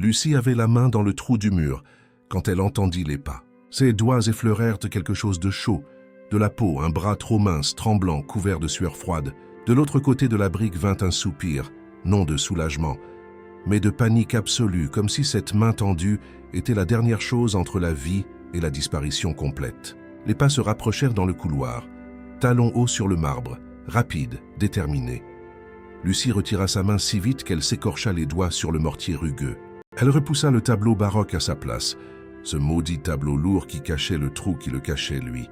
Lucie avait la main dans le trou du mur quand elle entendit les pas. Ses doigts effleurèrent quelque chose de chaud, de la peau, un bras trop mince, tremblant, couvert de sueur froide. De l'autre côté de la brique vint un soupir, non de soulagement, mais de panique absolue, comme si cette main tendue était la dernière chose entre la vie et la disparition complète. Les pas se rapprochèrent dans le couloir, talons hauts sur le marbre, rapides, déterminés. Lucie retira sa main si vite qu'elle s'écorcha les doigts sur le mortier rugueux. Elle repoussa le tableau baroque à sa place, ce maudit tableau lourd qui cachait le trou qui le cachait lui,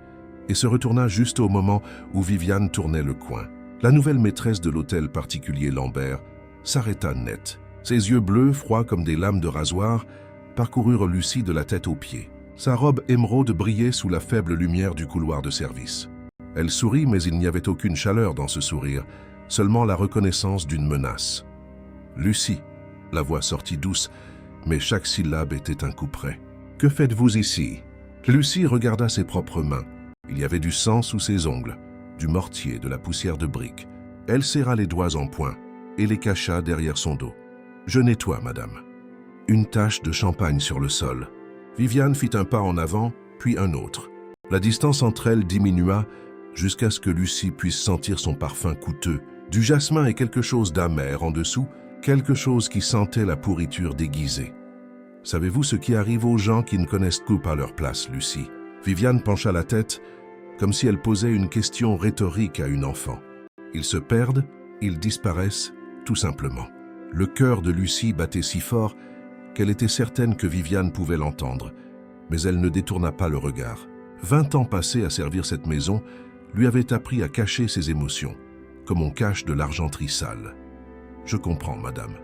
et se retourna juste au moment où Viviane tournait le coin. La nouvelle maîtresse de l'hôtel particulier Lambert s'arrêta net. Ses yeux bleus, froids comme des lames de rasoir, parcoururent Lucie de la tête aux pieds. Sa robe émeraude brillait sous la faible lumière du couloir de service. Elle sourit, mais il n'y avait aucune chaleur dans ce sourire, seulement la reconnaissance d'une menace. « Lucie !» La voix sortit douce, mais chaque syllabe était un coup près. « Que faites-vous ici ?» Lucie regarda ses propres mains. Il y avait du sang sous ses ongles, du mortier, de la poussière de briques. Elle serra les doigts en poing et les cacha derrière son dos. « Je nettoie, madame. » Une tache de champagne sur le sol. Viviane fit un pas en avant, puis un autre. La distance entre elles diminua jusqu'à ce que Lucie puisse sentir son parfum coûteux, du jasmin et quelque chose d'amer en dessous, quelque chose qui sentait la pourriture déguisée. « Savez-vous ce qui arrive aux gens qui ne connaissent que pas leur place, Lucie ?» Viviane pencha la tête, comme si elle posait une question rhétorique à une enfant. Ils se perdent, ils disparaissent, tout simplement. Le cœur de Lucie battait si fort qu'elle était certaine que Viviane pouvait l'entendre, mais elle ne détourna pas le regard. 20 ans passés à servir cette maison lui avaient appris à cacher ses émotions, comme on cache de l'argenterie sale. « Je comprends, madame. »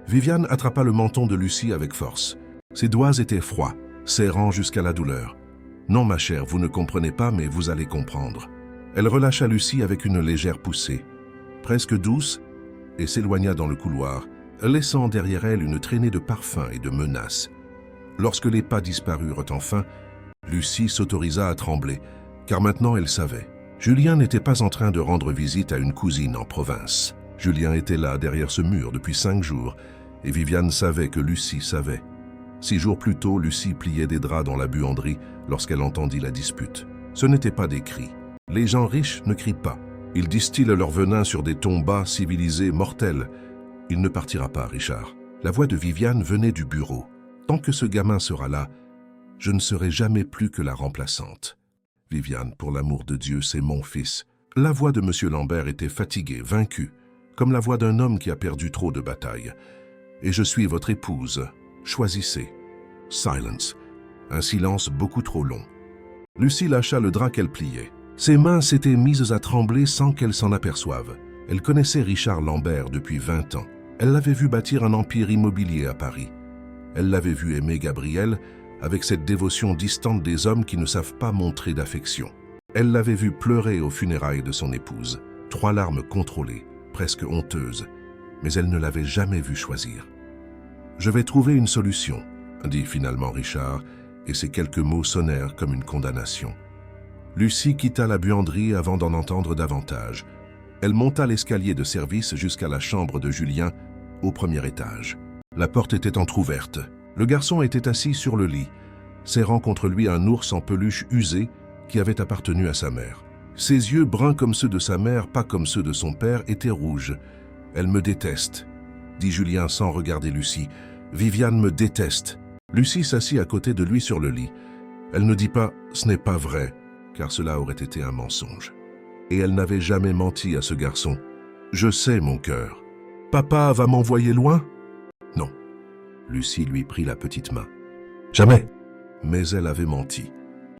Viviane attrapa le menton de Lucie avec force. Ses doigts étaient froids, serrant jusqu'à la douleur. « Non, ma chère, vous ne comprenez pas, mais vous allez comprendre. » Elle relâcha Lucie avec une légère poussée, presque douce, et s'éloigna dans le couloir, laissant derrière elle une traînée de parfums et de menaces. Lorsque les pas disparurent enfin, Lucie s'autorisa à trembler, car maintenant elle savait. Julien n'était pas en train de rendre visite à une cousine en province. Julien était là, derrière ce mur, depuis 5 jours, et Viviane savait que Lucie savait. 6 jours plus tôt, Lucie pliait des draps dans la buanderie lorsqu'elle entendit la dispute. Ce n'était pas des cris. Les gens riches ne crient pas. Ils distillent leur venin sur des tons bas, civilisés, mortels. Il ne partira pas, Richard. La voix de Viviane venait du bureau. Tant que ce gamin sera là, je ne serai jamais plus que la remplaçante. Viviane, pour l'amour de Dieu, c'est mon fils. La voix de M. Lambert était fatiguée, vaincue, comme la voix d'un homme qui a perdu trop de batailles. Et je suis votre épouse. Choisissez. Silence. Un silence beaucoup trop long. Lucie lâcha le drap qu'elle pliait. Ses mains s'étaient mises à trembler sans qu'elle s'en aperçoive. Elle connaissait Richard Lambert depuis 20 ans. Elle l'avait vu bâtir un empire immobilier à Paris. Elle l'avait vu aimer Gabriel avec cette dévotion distante des hommes qui ne savent pas montrer d'affection. Elle l'avait vu pleurer aux funérailles de son épouse. 3 larmes contrôlées, presque honteuses, mais elle ne l'avait jamais vu choisir. « Je vais trouver une solution », dit finalement Richard, et ces quelques mots sonnèrent comme une condamnation. Lucie quitta la buanderie avant d'en entendre davantage. Elle monta l'escalier de service jusqu'à la chambre de Julien, au 1er étage. La porte était entr'ouverte. Le garçon était assis sur le lit, serrant contre lui un ours en peluche usé qui avait appartenu à sa mère. Ses yeux, bruns comme ceux de sa mère, pas comme ceux de son père, étaient rouges. « Elle me déteste », dit Julien sans regarder Lucie. « Viviane me déteste. » Lucie s'assit à côté de lui sur le lit. Elle ne dit pas « ce n'est pas vrai », car cela aurait été un mensonge. Et elle n'avait jamais menti à ce garçon. « Je sais, mon cœur. Papa va m'envoyer loin ?» Non. Lucie lui prit la petite main. « Jamais !» Mais elle avait menti.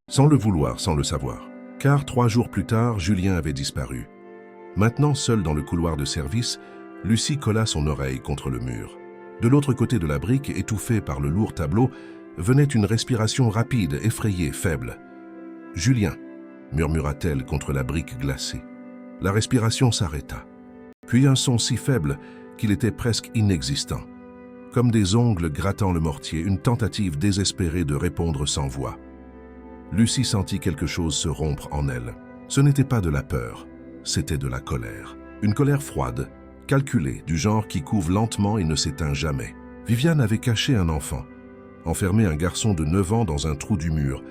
Sans le vouloir, sans le savoir. Car 3 jours plus tard, Julien avait disparu. Maintenant, seule dans le couloir de service, Lucie colla son oreille contre le mur. De l'autre côté de la brique, étouffée par le lourd tableau, venait une respiration rapide, effrayée, faible. « Julien !» murmura-t-elle contre la brique glacée. La respiration s'arrêta. Puis un son si faible qu'il était presque inexistant. Comme des ongles grattant le mortier, une tentative désespérée de répondre sans voix. Lucie sentit quelque chose se rompre en elle. Ce n'était pas de la peur, c'était de la colère. Une colère froide, calculée, du genre qui couve lentement et ne s'éteint jamais. Viviane avait caché un enfant, enfermé un garçon de 9 ans dans un trou du mur,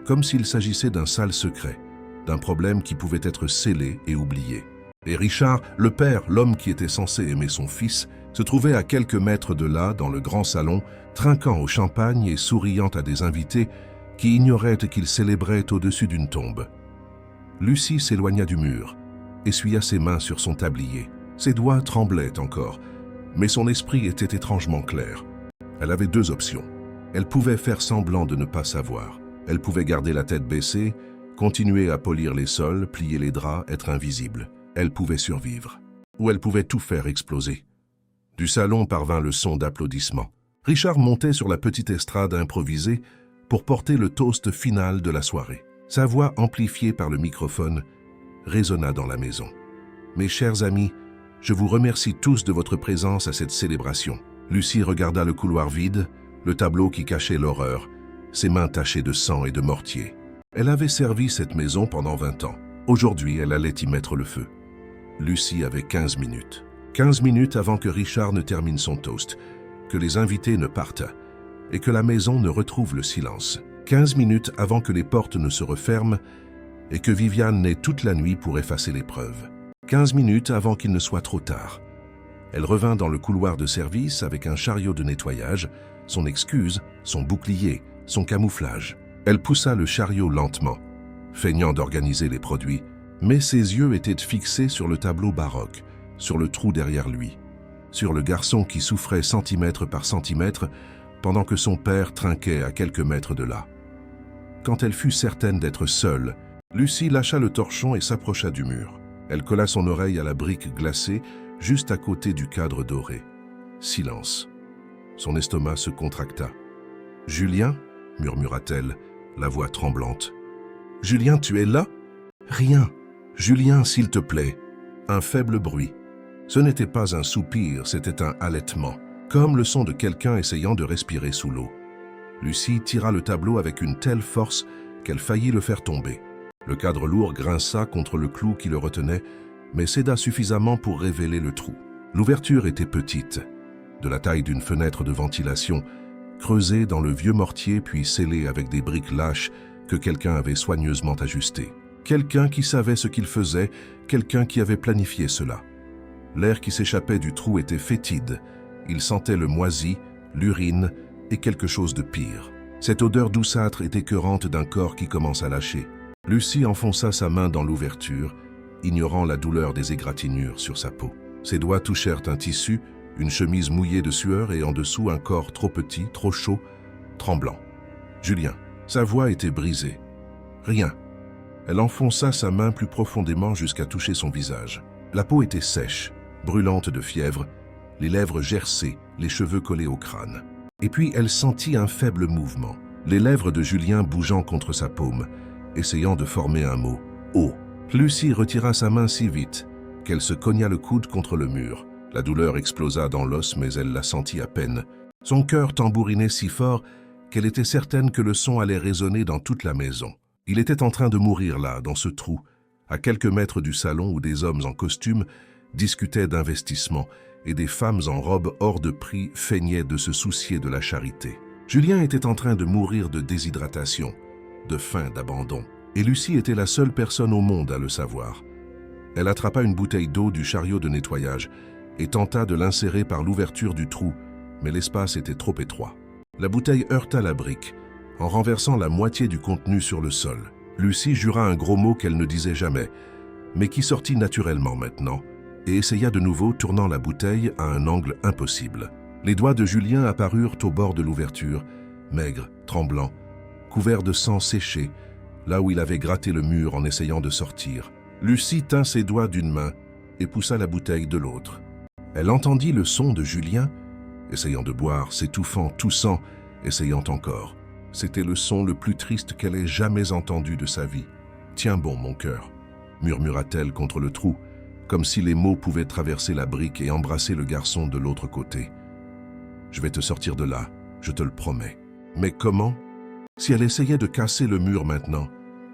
comme s'il s'agissait d'un sale secret, d'un problème qui pouvait être scellé et oublié. Et Richard, le père, l'homme qui était censé aimer son fils, se trouvait à quelques mètres de là, dans le grand salon, trinquant au champagne et souriant à des invités qui ignoraient qu'il célébrait au-dessus d'une tombe. Lucie s'éloigna du mur, essuya ses mains sur son tablier. Ses doigts tremblaient encore, mais son esprit était étrangement clair. Elle avait 2 options. Elle pouvait faire semblant de ne pas savoir. Elle pouvait garder la tête baissée, continuer à polir les sols, plier les draps, être invisible. Elle pouvait survivre. Ou elle pouvait tout faire exploser. Du salon parvint le son d'applaudissements. Richard montait sur la petite estrade improvisée pour porter le toast final de la soirée. Sa voix, amplifiée par le microphone, résonna dans la maison. « Mes chers amis, je vous remercie tous de votre présence à cette célébration. » Lucie regarda le couloir vide, le tableau qui cachait l'horreur, ses mains tachées de sang et de mortier. Elle avait servi cette maison pendant 20 ans. Aujourd'hui, elle allait y mettre le feu. Lucie avait 15 minutes. 15 minutes avant que Richard ne termine son toast, que les invités ne partent et que la maison ne retrouve le silence. 15 minutes avant que les portes ne se referment et que Viviane n'ait toute la nuit pour effacer les preuves. 15 minutes avant qu'il ne soit trop tard. Elle revint dans le couloir de service avec un chariot de nettoyage, son excuse, son bouclier, son camouflage. Elle poussa le chariot lentement, feignant d'organiser les produits, mais ses yeux étaient fixés sur le tableau baroque, sur le trou derrière lui, sur le garçon qui souffrait centimètre par centimètre pendant que son père trinquait à quelques mètres de là. Quand elle fut certaine d'être seule, Lucie lâcha le torchon et s'approcha du mur. Elle colla son oreille à la brique glacée, juste à côté du cadre doré. Silence. Son estomac se contracta. « Julien ?» murmura-t-elle, la voix tremblante. « Julien, tu es là ?»« Rien. Julien, s'il te plaît. » Un faible bruit. Ce n'était pas un soupir, c'était un halètement, comme le son de quelqu'un essayant de respirer sous l'eau. Lucie tira le tableau avec une telle force qu'elle faillit le faire tomber. Le cadre lourd grinça contre le clou qui le retenait, mais céda suffisamment pour révéler le trou. L'ouverture était petite, de la taille d'une fenêtre de ventilation, creusée dans le vieux mortier puis scellée avec des briques lâches que quelqu'un avait soigneusement ajustées. Quelqu'un qui savait ce qu'il faisait, quelqu'un qui avait planifié cela. L'air qui s'échappait du trou était fétide. Il sentait le moisi, l'urine et quelque chose de pire. Cette odeur douceâtre et écœurante d'un corps qui commence à lâcher. Lucie enfonça sa main dans l'ouverture, ignorant la douleur des égratignures sur sa peau. Ses doigts touchèrent un tissu, une chemise mouillée de sueur et en dessous un corps trop petit, trop chaud, tremblant. Julien. Sa voix était brisée. Rien. Elle enfonça sa main plus profondément jusqu'à toucher son visage. La peau était sèche, brûlante de fièvre, les lèvres gercées, les cheveux collés au crâne. Et puis elle sentit un faible mouvement, les lèvres de Julien bougeant contre sa paume, essayant de former un mot. « Oh !» Lucie retira sa main si vite qu'elle se cogna le coude contre le mur. La douleur explosa dans l'os, mais elle la sentit à peine. Son cœur tambourinait si fort qu'elle était certaine que le son allait résonner dans toute la maison. Il était en train de mourir là, dans ce trou, à quelques mètres du salon où des hommes en costume discutaient d'investissement et des femmes en robe hors de prix feignaient de se soucier de la charité. Julien était en train de mourir de déshydratation, de faim, d'abandon. Et Lucie était la seule personne au monde à le savoir. Elle attrapa une bouteille d'eau du chariot de nettoyage et tenta de l'insérer par l'ouverture du trou, mais l'espace était trop étroit. La bouteille heurta la brique, en renversant la moitié du contenu sur le sol. Lucie jura un gros mot qu'elle ne disait jamais, mais qui sortit naturellement maintenant, et essaya de nouveau, tournant la bouteille à un angle impossible. Les doigts de Julien apparurent au bord de l'ouverture, maigres, tremblants, couverts de sang séché, là où il avait gratté le mur en essayant de sortir. Lucie tint ses doigts d'une main et poussa la bouteille de l'autre. Elle entendit le son de Julien, essayant de boire, s'étouffant, toussant, essayant encore. C'était le son le plus triste qu'elle ait jamais entendu de sa vie. « Tiens bon, mon cœur », murmura-t-elle contre le trou, comme si les mots pouvaient traverser la brique et embrasser le garçon de l'autre côté. « Je vais te sortir de là, je te le promets. » Mais comment? Si elle essayait de casser le mur maintenant,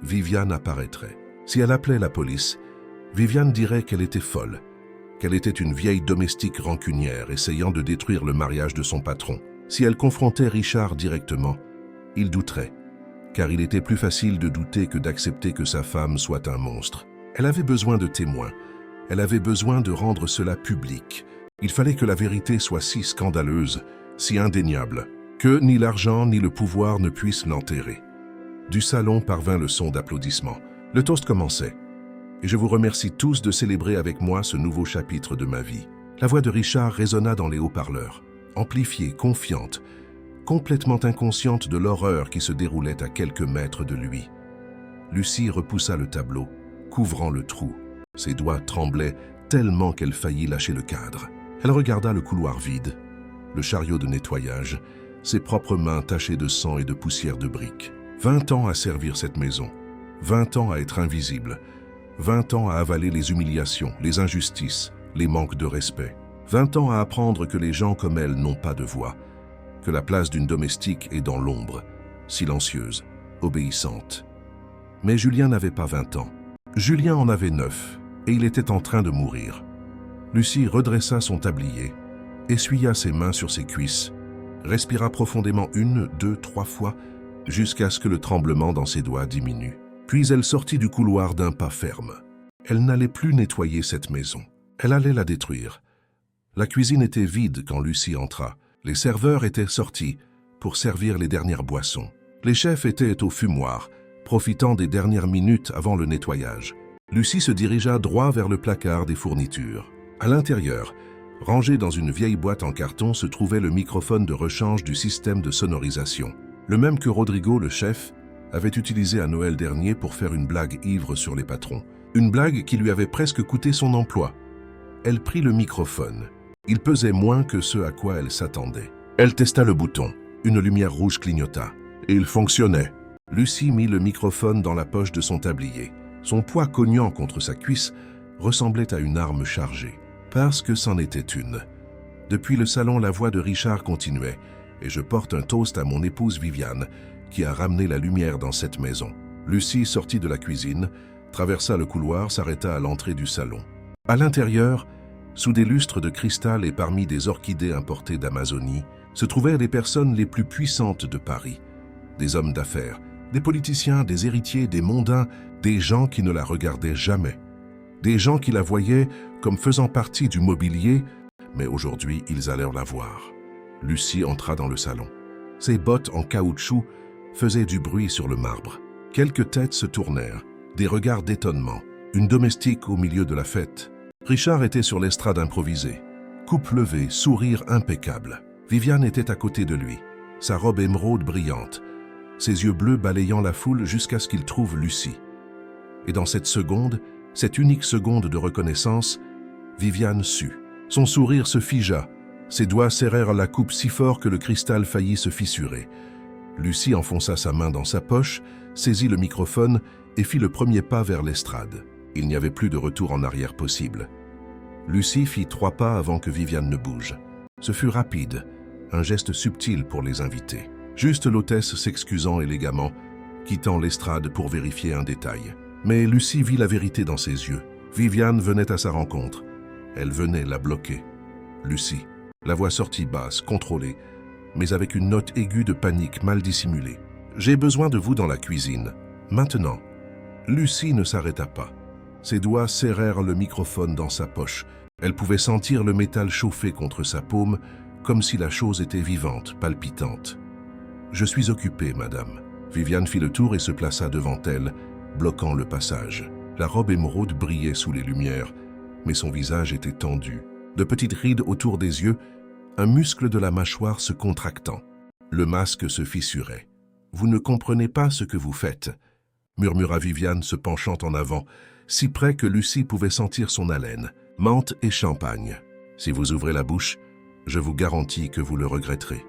Viviane apparaîtrait. Si elle appelait la police, Viviane dirait qu'elle était folle, qu'elle était une vieille domestique rancunière essayant de détruire le mariage de son patron. Si elle confrontait Richard directement, il douterait, car il était plus facile de douter que d'accepter que sa femme soit un monstre. Elle avait besoin de témoins, elle avait besoin de rendre cela public. Il fallait que la vérité soit si scandaleuse, si indéniable, que ni l'argent ni le pouvoir ne puissent l'enterrer. Du salon parvint le son d'applaudissements. Le toast commençait. Et je vous remercie tous de célébrer avec moi ce nouveau chapitre de ma vie. La voix de Richard résonna dans les haut-parleurs, amplifiée, confiante, complètement inconsciente de l'horreur qui se déroulait à quelques mètres de lui. Lucie repoussa le tableau, couvrant le trou. Ses doigts tremblaient tellement qu'elle faillit lâcher le cadre. Elle regarda le couloir vide, le chariot de nettoyage, ses propres mains tachées de sang et de poussière de briques. 20 ans à servir cette maison, 20 ans à être invisible, 20 ans à avaler les humiliations, les injustices, les manques de respect. 20 ans à apprendre que les gens comme elle n'ont pas de voix, que la place d'une domestique est dans l'ombre, silencieuse, obéissante. Mais Julien n'avait pas 20 ans. Julien en avait 9, et il était en train de mourir. Lucie redressa son tablier, essuya ses mains sur ses cuisses, respira profondément 1, 2, 3 fois, jusqu'à ce que le tremblement dans ses doigts diminue. Puis elle sortit du couloir d'un pas ferme. Elle n'allait plus nettoyer cette maison. Elle allait la détruire. La cuisine était vide quand Lucie entra. Les serveurs étaient sortis pour servir les dernières boissons. Les chefs étaient au fumoir, profitant des dernières minutes avant le nettoyage. Lucie se dirigea droit vers le placard des fournitures. À l'intérieur, rangé dans une vieille boîte en carton, se trouvait le microphone de rechange du système de sonorisation. Le même que Rodrigo, le chef, avait utilisé à Noël dernier pour faire une blague ivre sur les patrons. Une blague qui lui avait presque coûté son emploi. Elle prit le microphone. Il pesait moins que ce à quoi elle s'attendait. Elle testa le bouton. Une lumière rouge clignota. Et il fonctionnait. Lucie mit le microphone dans la poche de son tablier. Son poids cognant contre sa cuisse ressemblait à une arme chargée. Parce que c'en était une. Depuis le salon, la voix de Richard continuait. Et je porte un toast à mon épouse Viviane, qui a ramené la lumière dans cette maison. Lucie sortit de la cuisine, traversa le couloir, s'arrêta à l'entrée du salon. À l'intérieur, sous des lustres de cristal et parmi des orchidées importées d'Amazonie, se trouvaient les personnes les plus puissantes de Paris. Des hommes d'affaires, des politiciens, des héritiers, des mondains, des gens qui ne la regardaient jamais. Des gens qui la voyaient comme faisant partie du mobilier, mais aujourd'hui ils allèrent la voir. Lucie entra dans le salon. Ses bottes en caoutchouc faisaient du bruit sur le marbre. Quelques têtes se tournèrent, des regards d'étonnement. Une domestique au milieu de la fête. Richard était sur l'estrade improvisée. Coupe levée, sourire impeccable. Viviane était à côté de lui, sa robe émeraude brillante, ses yeux bleus balayant la foule jusqu'à ce qu'il trouve Lucie. Et dans cette seconde, cette unique seconde de reconnaissance, Viviane sut. Son sourire se figea, ses doigts serrèrent la coupe si fort que le cristal faillit se fissurer. Lucie enfonça sa main dans sa poche, saisit le microphone et fit le premier pas vers l'estrade. Il n'y avait plus de retour en arrière possible. Lucie fit 3 pas avant que Viviane ne bouge. Ce fut rapide, un geste subtil pour les invités. Juste l'hôtesse s'excusant élégamment, quittant l'estrade pour vérifier un détail. Mais Lucie vit la vérité dans ses yeux. Viviane venait à sa rencontre. Elle venait la bloquer. Lucie, la voix sortit basse, contrôlée, mais avec une note aiguë de panique mal dissimulée. « J'ai besoin de vous dans la cuisine. Maintenant. » Lucie ne s'arrêta pas. Ses doigts serrèrent le microphone dans sa poche. Elle pouvait sentir le métal chauffer contre sa paume, comme si la chose était vivante, palpitante. « Je suis occupée, madame. » Viviane fit le tour et se plaça devant elle, bloquant le passage. La robe émeraude brillait sous les lumières, mais son visage était tendu. De petites rides autour des yeux, un muscle de la mâchoire se contractant. Le masque se fissurait. « Vous ne comprenez pas ce que vous faites », murmura Viviane se penchant en avant, si près que Lucie pouvait sentir son haleine. « Menthe et champagne. Si vous ouvrez la bouche, je vous garantis que vous le regretterez.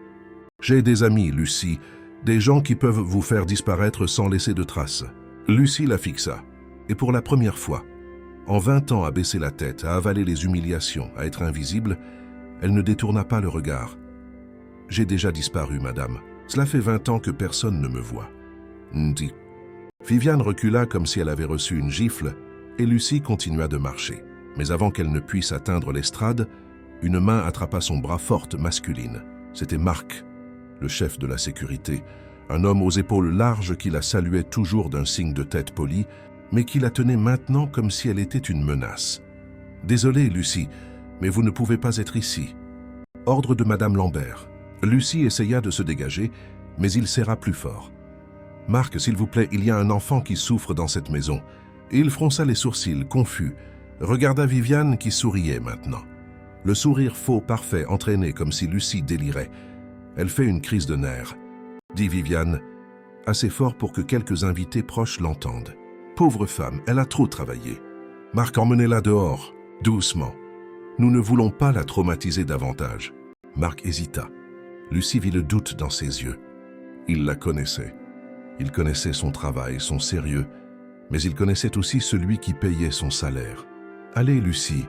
J'ai des amis, Lucie, des gens qui peuvent vous faire disparaître sans laisser de traces. » Lucie la fixa, et pour la première fois, en 20 ans à baisser la tête, à avaler les humiliations, à être invisible, elle ne détourna pas le regard. « J'ai déjà disparu, madame. Cela fait 20 ans que personne ne me voit. » Ndi. Viviane recula comme si elle avait reçu une gifle, et Lucie continua de marcher. Mais avant qu'elle ne puisse atteindre l'estrade, une main attrapa son bras forte masculine. C'était Marc, le chef de la sécurité, un homme aux épaules larges qui la saluait toujours d'un signe de tête poli, mais qui la tenait maintenant comme si elle était une menace. « Désolé, Lucie, mais vous ne pouvez pas être ici. » Ordre de Madame Lambert. Lucie essaya de se dégager, mais il serra plus fort. « Marc, s'il vous plaît, il y a un enfant qui souffre dans cette maison. » Et il fronça les sourcils, confus, regarda Viviane qui souriait maintenant. Le sourire faux, parfait, entraîné comme si Lucie délirait. Elle fait une crise de nerfs, dit Viviane, assez fort pour que quelques invités proches l'entendent. Pauvre femme, elle a trop travaillé. Marc, emmenez-la dehors, doucement. Nous ne voulons pas la traumatiser davantage. Marc hésita. Lucie vit le doute dans ses yeux. Il la connaissait. Il connaissait son travail, son sérieux, mais il connaissait aussi celui qui payait son salaire. « Allez, Lucie, »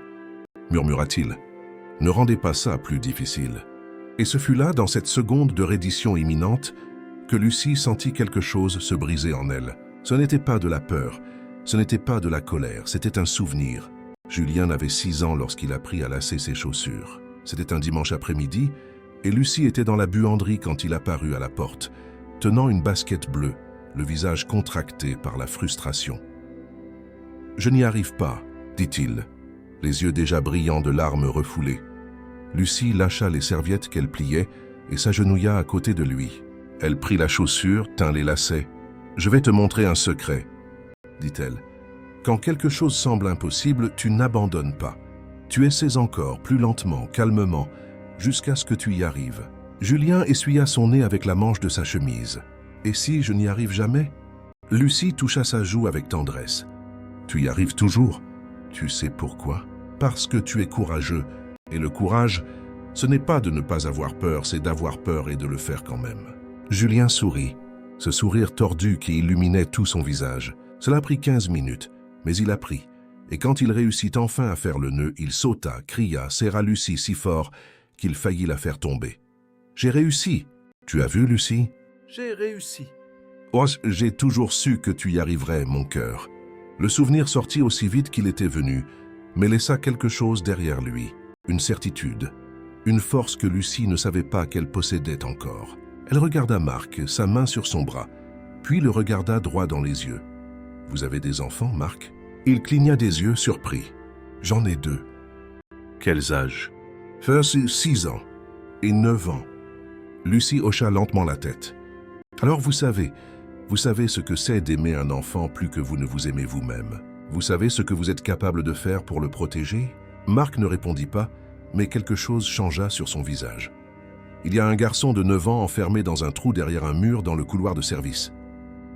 murmura-t-il. « Ne rendez pas ça plus difficile. » Et ce fut là, dans cette seconde de reddition imminente, que Lucie sentit quelque chose se briser en elle. Ce n'était pas de la peur, ce n'était pas de la colère, c'était un souvenir. Julien avait 6 ans lorsqu'il apprit à lasser ses chaussures. C'était un dimanche après-midi, et Lucie était dans la buanderie quand il apparut à la porte, tenant une basket bleue, le visage contracté par la frustration. « Je n'y arrive pas, » dit-il, les yeux déjà brillants de larmes refoulées. Lucie lâcha les serviettes qu'elle pliait et s'agenouilla à côté de lui. Elle prit la chaussure, tint les lacets. « Je vais te montrer un secret, » dit-elle. « Quand quelque chose semble impossible, tu n'abandonnes pas. Tu essaies encore, plus lentement, calmement, jusqu'à ce que tu y arrives. » Julien essuya son nez avec la manche de sa chemise. « Et si je n'y arrive jamais ?» Lucie toucha sa joue avec tendresse. « Tu y arrives toujours. Tu sais pourquoi? Parce que tu es courageux. Et le courage, ce n'est pas de ne pas avoir peur, c'est d'avoir peur et de le faire quand même. » Julien sourit, ce sourire tordu qui illuminait tout son visage. Cela prit 15 minutes, mais il apprit. Et quand il réussit enfin à faire le nœud, il sauta, cria, serra Lucie si fort qu'il faillit la faire tomber. « J'ai réussi. Tu as vu, Lucie? »« J'ai réussi. » « Oh, j'ai toujours su que tu y arriverais, mon cœur. » Le souvenir sortit aussi vite qu'il était venu, mais laissa quelque chose derrière lui, une certitude, une force que Lucie ne savait pas qu'elle possédait encore. Elle regarda Marc, sa main sur son bras, puis le regarda droit dans les yeux. « Vous avez des enfants, Marc ?» Il cligna des yeux, surpris. « J'en ai 2. »« Quels âges ?»« 6 ans et 9 ans. » Lucie hocha lentement la tête. « Alors vous savez ce que c'est d'aimer un enfant plus que vous ne vous aimez vous-même. Vous savez ce que vous êtes capable de faire pour le protéger ?» Marc ne répondit pas, mais quelque chose changea sur son visage. « Il y a un garçon de 9 ans enfermé dans un trou derrière un mur dans le couloir de service, »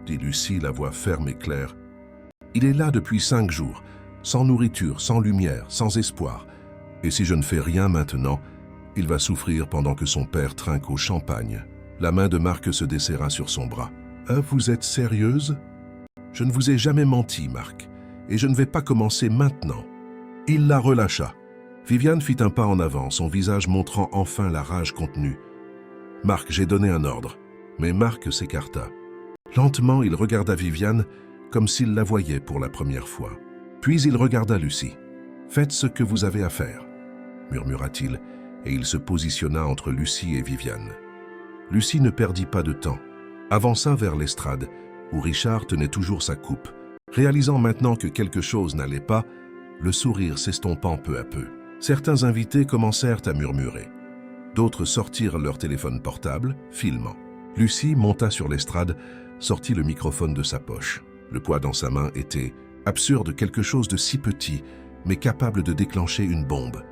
dit Lucie, la voix ferme et claire. « Il est là depuis 5 jours, sans nourriture, sans lumière, sans espoir. Et si je ne fais rien maintenant, il va souffrir pendant que son père trinque au champagne. » La main de Marc se desserra sur son bras. « Vous êtes sérieuse ? Je ne vous ai jamais menti, Marc, et je ne vais pas commencer maintenant. » Il la relâcha. Viviane fit un pas en avant, son visage montrant enfin la rage contenue. « Marc, j'ai donné un ordre. » Mais Marc s'écarta. Lentement, il regarda Viviane comme s'il la voyait pour la première fois. Puis il regarda Lucie. « Faites ce que vous avez à faire, » murmura-t-il, et il se positionna entre Lucie et Viviane. Lucie ne perdit pas de temps, avança vers l'estrade, où Richard tenait toujours sa coupe. Réalisant maintenant que quelque chose n'allait pas, le sourire s'estompant peu à peu. Certains invités commencèrent à murmurer. D'autres sortirent leur téléphone portable, filmant. Lucie monta sur l'estrade, sortit le microphone de sa poche. Le poids dans sa main était absurde, quelque chose de si petit, mais capable de déclencher une bombe.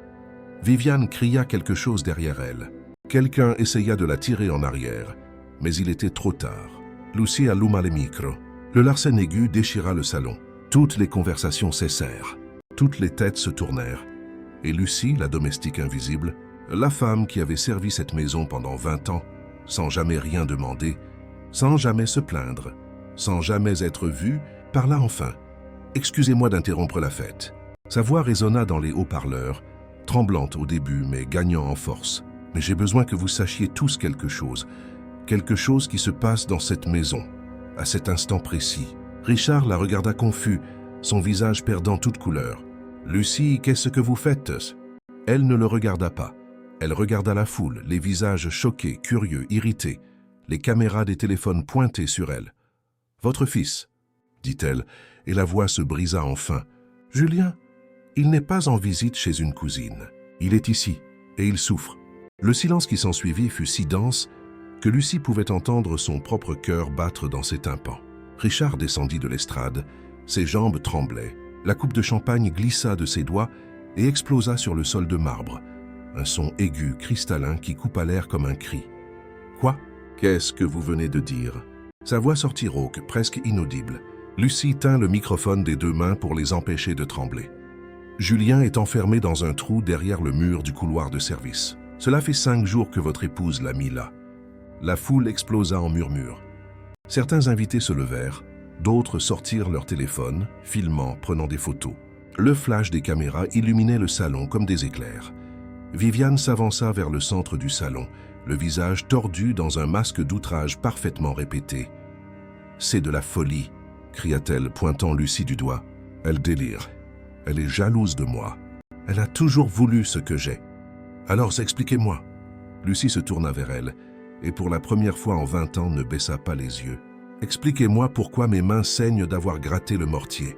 Viviane cria quelque chose derrière elle. Quelqu'un essaya de la tirer en arrière, mais il était trop tard. Lucie alluma le micro. Le larcène aigu déchira le salon. Toutes les conversations cessèrent. Toutes les têtes se tournèrent. Et Lucie, la domestique invisible, la femme qui avait servi cette maison pendant 20 ans, sans jamais rien demander, sans jamais se plaindre, sans jamais être vue, parla enfin. « Excusez-moi d'interrompre la fête. » Sa voix résonna dans les haut-parleurs, tremblante au début, mais gagnant en force. « Mais j'ai besoin que vous sachiez tous quelque chose qui se passe dans cette maison, à cet instant précis. » Richard la regarda confus, son visage perdant toute couleur. « Lucie, qu'est-ce que vous faites ?» Elle ne le regarda pas. Elle regarda la foule, les visages choqués, curieux, irrités, les caméras des téléphones pointées sur elle. « Votre fils » dit-elle, et la voix se brisa enfin. « Julien, il n'est pas en visite chez une cousine. Il est ici, et il souffre. » Le silence qui s'ensuivit fut si dense que Lucie pouvait entendre son propre cœur battre dans ses tympans. Richard descendit de l'estrade, ses jambes tremblaient, la coupe de champagne glissa de ses doigts et explosa sur le sol de marbre. Un son aigu, cristallin, qui coupa l'air comme un cri. « Quoi? Qu'est-ce que vous venez de dire ?» Sa voix sortit rauque, presque inaudible. Lucie tint le microphone des deux mains pour les empêcher de trembler. « Julien est enfermé dans un trou derrière le mur du couloir de service. Cela fait 5 jours que votre épouse l'a mis là. » La foule explosa en murmures. Certains invités se levèrent, d'autres sortirent leur téléphone, filmant, prenant des photos. Le flash des caméras illuminait le salon comme des éclairs. Viviane s'avança vers le centre du salon, le visage tordu dans un masque d'outrage parfaitement répété. « C'est de la folie !» cria-t-elle, pointant Lucie du doigt. « Elle délire. Elle est jalouse de moi. Elle a toujours voulu ce que j'ai. Alors expliquez-moi. » Lucie se tourna vers elle, et pour la première fois en 20 ans ne baissa pas les yeux. « Expliquez-moi pourquoi mes mains saignent d'avoir gratté le mortier.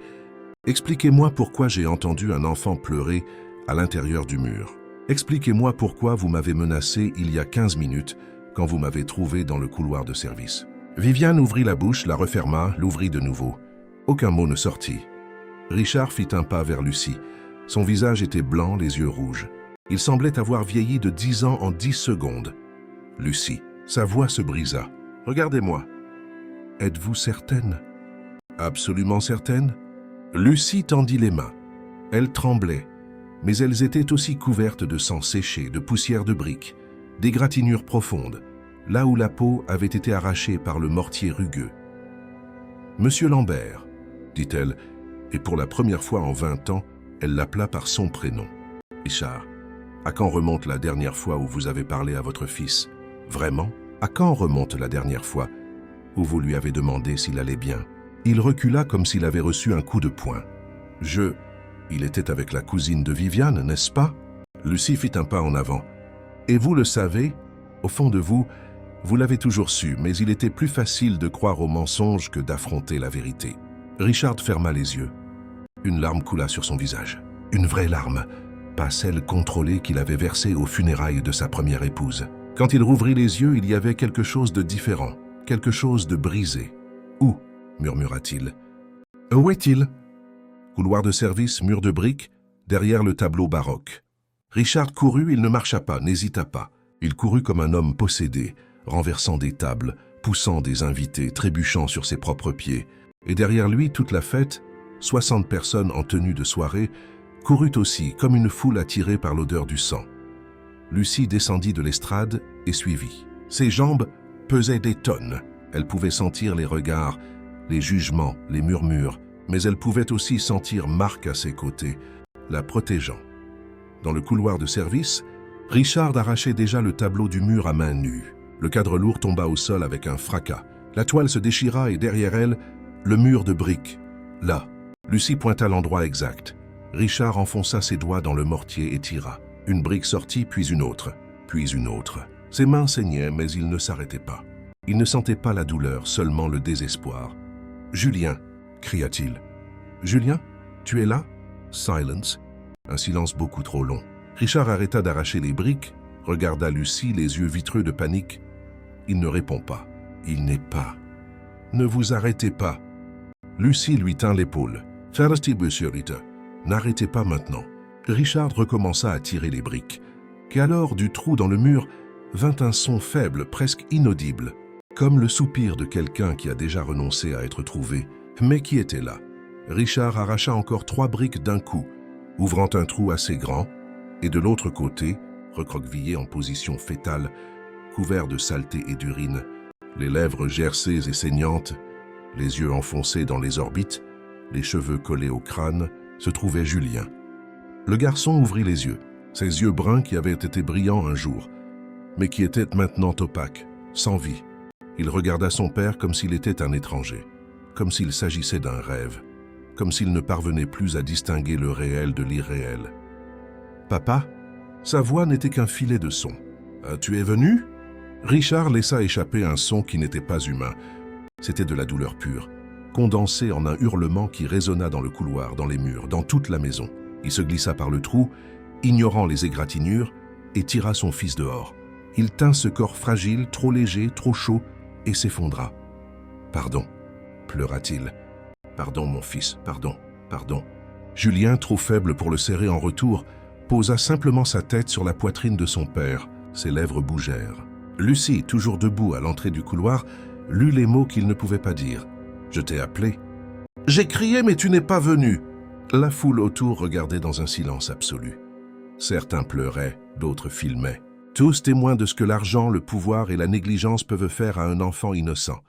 Expliquez-moi pourquoi j'ai entendu un enfant pleurer à l'intérieur du mur. Expliquez-moi pourquoi vous m'avez menacé il y a 15 minutes quand vous m'avez trouvé dans le couloir de service. » Viviane ouvrit la bouche, la referma, l'ouvrit de nouveau. Aucun mot ne sortit. Richard fit un pas vers Lucie. Son visage était blanc, les yeux rouges. Il semblait avoir vieilli de 10 ans en 10 secondes. « Lucie. » Sa voix se brisa. « Regardez-moi. Êtes-vous certaine? » « Absolument certaine ?» Lucie tendit les mains. Elles tremblaient, mais elles étaient aussi couvertes de sang séché, de poussière de briques, d'égratignures profondes, là où la peau avait été arrachée par le mortier rugueux. « Monsieur Lambert, » dit-elle, et pour la première fois en 20 ans, elle l'appela par son prénom. « Richard, à quand remonte la dernière fois où vous avez parlé à votre fils? Vraiment? À quand remonte la dernière fois où vous lui avez demandé s'il allait bien? » Il recula comme s'il avait reçu un coup de poing. « Il était avec la cousine de Viviane, n'est-ce pas ?» Lucie fit un pas en avant. « Et vous le savez, au fond de vous, vous l'avez toujours su, mais il était plus facile de croire aux mensonges que d'affronter la vérité. » Richard ferma les yeux. Une larme coula sur son visage. Une vraie larme, pas celle contrôlée qu'il avait versée aux funérailles de sa première épouse. Quand il rouvrit les yeux, il y avait quelque chose de différent, quelque chose de brisé. « Où ?» murmura-t-il. « Où est-il » Couloir de service, mur de briques, derrière le tableau baroque. Richard courut, il ne marcha pas, n'hésita pas. Il courut comme un homme possédé, renversant des tables, poussant des invités, trébuchant sur ses propres pieds. Et derrière lui, toute la fête, 60 personnes en tenue de soirée, courut aussi, comme une foule attirée par l'odeur du sang. Lucie descendit de l'estrade et suivit. Ses jambes pesaient des tonnes. Elle pouvait sentir les regards, les jugements, les murmures, mais elle pouvait aussi sentir Marc à ses côtés, la protégeant. Dans le couloir de service, Richard arrachait déjà le tableau du mur à main nue. Le cadre lourd tomba au sol avec un fracas. La toile se déchira et derrière elle, le mur de briques. Là, Lucie pointa l'endroit exact. Richard enfonça ses doigts dans le mortier et tira. Une brique sortit, puis une autre, puis une autre. Ses mains saignaient, mais il ne s'arrêtait pas. Il ne sentait pas la douleur, seulement le désespoir. « Julien !» cria-t-il. « Julien, tu es là ?» Silence. Un silence beaucoup trop long. Richard arrêta d'arracher les briques, regarda Lucie, les yeux vitreux de panique. Il ne répond pas. Il n'est pas. « Ne vous arrêtez pas !» Lucie lui tint l'épaule. « Ferrasti, monsieur-Rita. N'arrêtez pas maintenant. » Richard recommença à tirer les briques. Qu'alors, du trou dans le mur, vint un son faible, presque inaudible, comme le soupir de quelqu'un qui a déjà renoncé à être trouvé, mais qui était là. Richard arracha encore 3 briques d'un coup, ouvrant un trou assez grand, et de l'autre côté, recroquevillé en position fétale, couvert de saleté et d'urine, les lèvres gercées et saignantes, les yeux enfoncés dans les orbites, les cheveux collés au crâne, se trouvait Julien. Le garçon ouvrit les yeux, ses yeux bruns qui avaient été brillants un jour, mais qui étaient maintenant opaques, sans vie. Il regarda son père comme s'il était un étranger, comme s'il s'agissait d'un rêve. comme s'il ne parvenait plus à distinguer le réel de l'irréel. « Papa ?» Sa voix n'était qu'un filet de son. « Tu es venu ?» Richard laissa échapper un son qui n'était pas humain. C'était de la douleur pure, condensée en un hurlement qui résonna dans le couloir, dans les murs, dans toute la maison. Il se glissa par le trou, ignorant les égratignures, et tira son fils dehors. Il tint ce corps fragile, trop léger, trop chaud, et s'effondra. « Pardon » pleura-t-il. « Pardon, mon fils, pardon, pardon. » Julien, trop faible pour le serrer en retour, posa simplement sa tête sur la poitrine de son père. Ses lèvres bougèrent. Lucie, toujours debout à l'entrée du couloir, lut les mots qu'il ne pouvait pas dire. « Je t'ai appelé. »« J'ai crié, mais tu n'es pas venu. » La foule autour regardait dans un silence absolu. Certains pleuraient, d'autres filmaient. Tous témoins de ce que l'argent, le pouvoir et la négligence peuvent faire à un enfant innocent.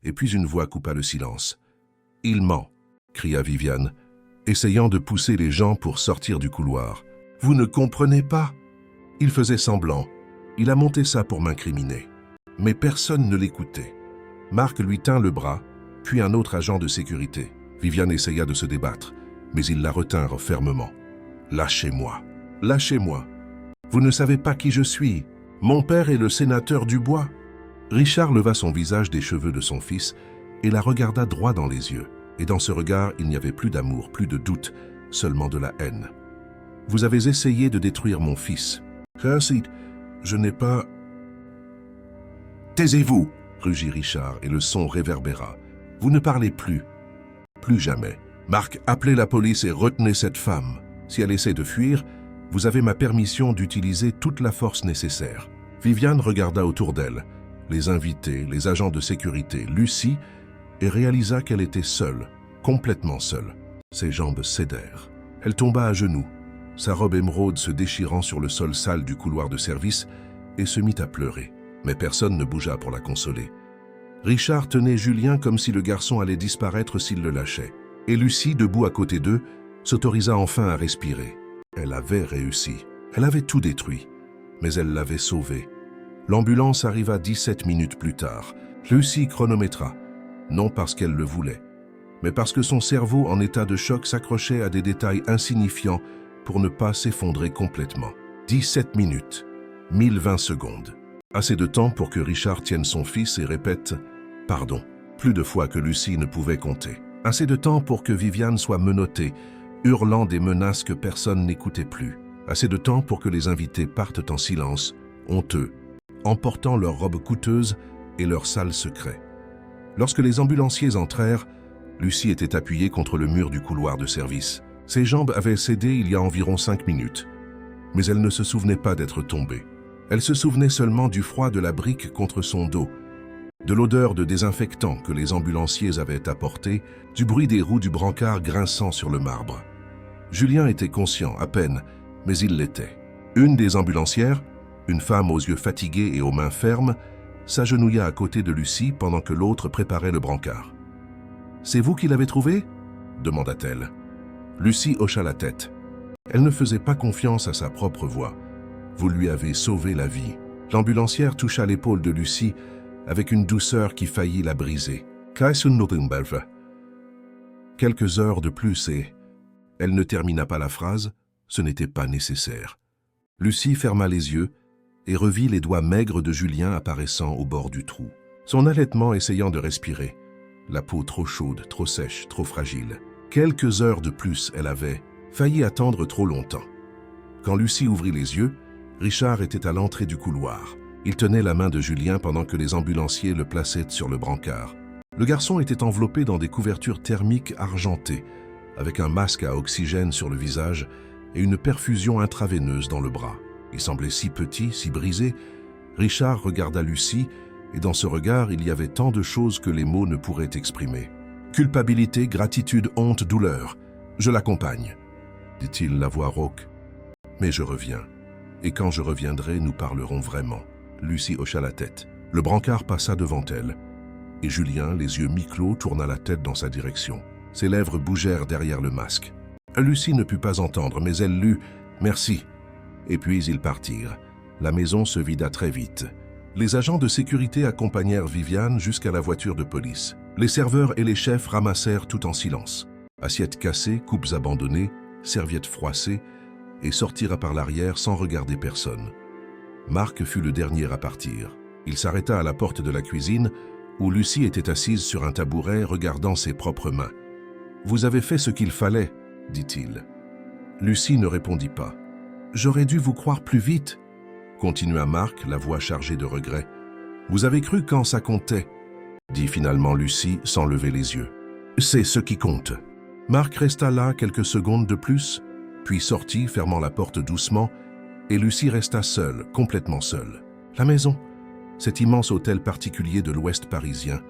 Et puis une voix coupa le silence. « Il ment !» cria Viviane, essayant de pousser les gens pour sortir du couloir. « Vous ne comprenez pas ?» Il faisait semblant. Il a monté ça pour m'incriminer. Mais personne ne l'écoutait. Marc lui tint le bras, puis un autre agent de sécurité. Viviane essaya de se débattre, mais ils la retinrent fermement. « Lâchez-moi, lâchez-moi. Vous ne savez pas qui je suis. Mon père est le sénateur Dubois. » Richard leva son visage des cheveux de son fils et la regarda droit dans les yeux. Et dans ce regard, il n'y avait plus d'amour, plus de doute, seulement de la haine. « Vous avez essayé de détruire mon fils. »« Je n'ai pas... »« Taisez-vous » rugit Richard et le son réverbéra. « Vous ne parlez plus. Plus jamais. Marc, appelez la police et retenez cette femme. Si elle essaie de fuir, vous avez ma permission d'utiliser toute la force nécessaire. » Viviane regarda autour d'elle, les invités, les agents de sécurité, Lucie, et réalisa qu'elle était seule, complètement seule. Ses jambes cédèrent. Elle tomba à genoux, sa robe émeraude se déchirant sur le sol sale du couloir de service, et se mit à pleurer. Mais personne ne bougea pour la consoler. Richard tenait Julien comme si le garçon allait disparaître s'il le lâchait. Et Lucie, debout à côté d'eux, s'autorisa enfin à respirer. Elle avait réussi. Elle avait tout détruit, mais elle l'avait sauvé. L'ambulance arriva 17 minutes plus tard. Lucie chronométra, non parce qu'elle le voulait, mais parce que son cerveau en état de choc s'accrochait à des détails insignifiants pour ne pas s'effondrer complètement. 17 minutes, 1020 secondes. Assez de temps pour que Richard tienne son fils et répète « Pardon », plus de fois que Lucie ne pouvait compter. Assez de temps pour que Viviane soit menottée, hurlant des menaces que personne n'écoutait plus. Assez de temps pour que les invités partent en silence, honteux, emportant leurs robes coûteuses et leurs sales secrets. Lorsque les ambulanciers entrèrent, Lucie était appuyée contre le mur du couloir de service. Ses jambes avaient cédé il y a environ 5 minutes, mais elle ne se souvenait pas d'être tombée. Elle se souvenait seulement du froid de la brique contre son dos, de l'odeur de désinfectant que les ambulanciers avaient apporté, du bruit des roues du brancard grinçant sur le marbre. Julien était conscient, à peine, mais il l'était. Une des ambulancières, une femme aux yeux fatigués et aux mains fermes, s'agenouilla à côté de Lucie pendant que l'autre préparait le brancard. « C'est vous qui l'avez trouvé ?» demanda-t-elle. Lucie hocha la tête. Elle ne faisait pas confiance à sa propre voix. « Vous lui avez sauvé la vie. » L'ambulancière toucha l'épaule de Lucie avec une douceur qui faillit la briser. « Quelques heures de plus et... » Elle ne termina pas la phrase, ce n'était pas nécessaire. Lucie ferma les yeux et revit les doigts maigres de Julien apparaissant au bord du trou. Son allaitement essayant de respirer, la peau trop chaude, trop sèche, trop fragile. Quelques heures de plus, elle avait failli attendre trop longtemps. Quand Lucie ouvrit les yeux, Richard était à l'entrée du couloir. Il tenait la main de Julien pendant que les ambulanciers le plaçaient sur le brancard. Le garçon était enveloppé dans des couvertures thermiques argentées, avec un masque à oxygène sur le visage et une perfusion intraveineuse dans le bras. Il semblait si petit, si brisé. Richard regarda Lucie, et dans ce regard, il y avait tant de choses que les mots ne pourraient exprimer. Culpabilité, gratitude, honte, douleur. Je l'accompagne, dit-il la voix rauque. Mais je reviens. Et quand je reviendrai, nous parlerons vraiment. Lucie hocha la tête. Le brancard passa devant elle. Et Julien, les yeux mi-clos, tourna la tête dans sa direction. Ses lèvres bougèrent derrière le masque. Lucie ne put pas entendre, mais elle lut « Merci ». Et puis ils partirent. La maison se vida très vite. Les agents de sécurité accompagnèrent Viviane jusqu'à la voiture de police. Les serveurs et les chefs ramassèrent tout en silence. Assiettes cassées, coupes abandonnées, serviettes froissées, et sortira par l'arrière sans regarder personne. Marc fut le dernier à partir. Il s'arrêta à la porte de la cuisine, où Lucie était assise sur un tabouret regardant ses propres mains. « Vous avez fait ce qu'il fallait, » dit-il. Lucie ne répondit pas. « J'aurais dû vous croire plus vite, » continua Marc, la voix chargée de regret. « Vous avez cru quand ça comptait, » dit finalement Lucie sans lever les yeux. « C'est ce qui compte. » Marc resta là quelques secondes de plus, puis sortit, fermant la porte doucement, et Lucie resta seule, complètement seule. La maison, cet immense hôtel particulier de l'ouest parisien,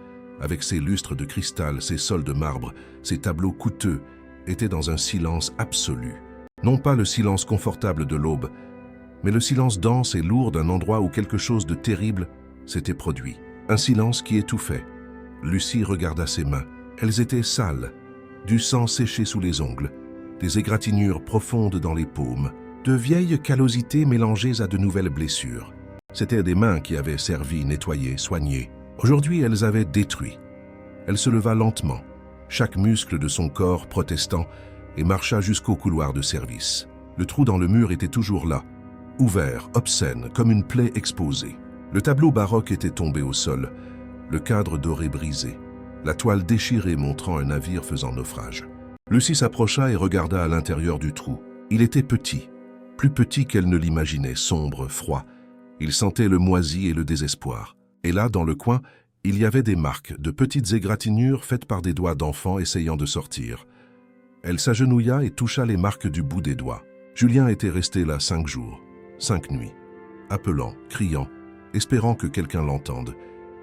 avec ses lustres de cristal, ses sols de marbre, ses tableaux coûteux, était dans un silence absolu. Non pas le silence confortable de l'aube, mais le silence dense et lourd d'un endroit où quelque chose de terrible s'était produit. Un silence qui étouffait. Lucie regarda ses mains. Elles étaient sales, du sang séché sous les ongles, des égratignures profondes dans les paumes, de vieilles callosités mélangées à de nouvelles blessures. C'étaient des mains qui avaient servi, nettoyé, soigné. Aujourd'hui, elles avaient détruit. Elle se leva lentement, chaque muscle de son corps protestant, et marcha jusqu'au couloir de service. Le trou dans le mur était toujours là, ouvert, obscène, comme une plaie exposée. Le tableau baroque était tombé au sol, le cadre doré brisé, la toile déchirée montrant un navire faisant naufrage. Lucie s'approcha et regarda à l'intérieur du trou. Il était petit, plus petit qu'elle ne l'imaginait, sombre, froid. Il sentait le moisi et le désespoir. Et là, dans le coin, il y avait des marques, de petites égratignures faites par des doigts d'enfants essayant de sortir. Elle s'agenouilla et toucha les marques du bout des doigts. Julien était resté là 5 jours, 5 nuits, appelant, criant, espérant que quelqu'un l'entende,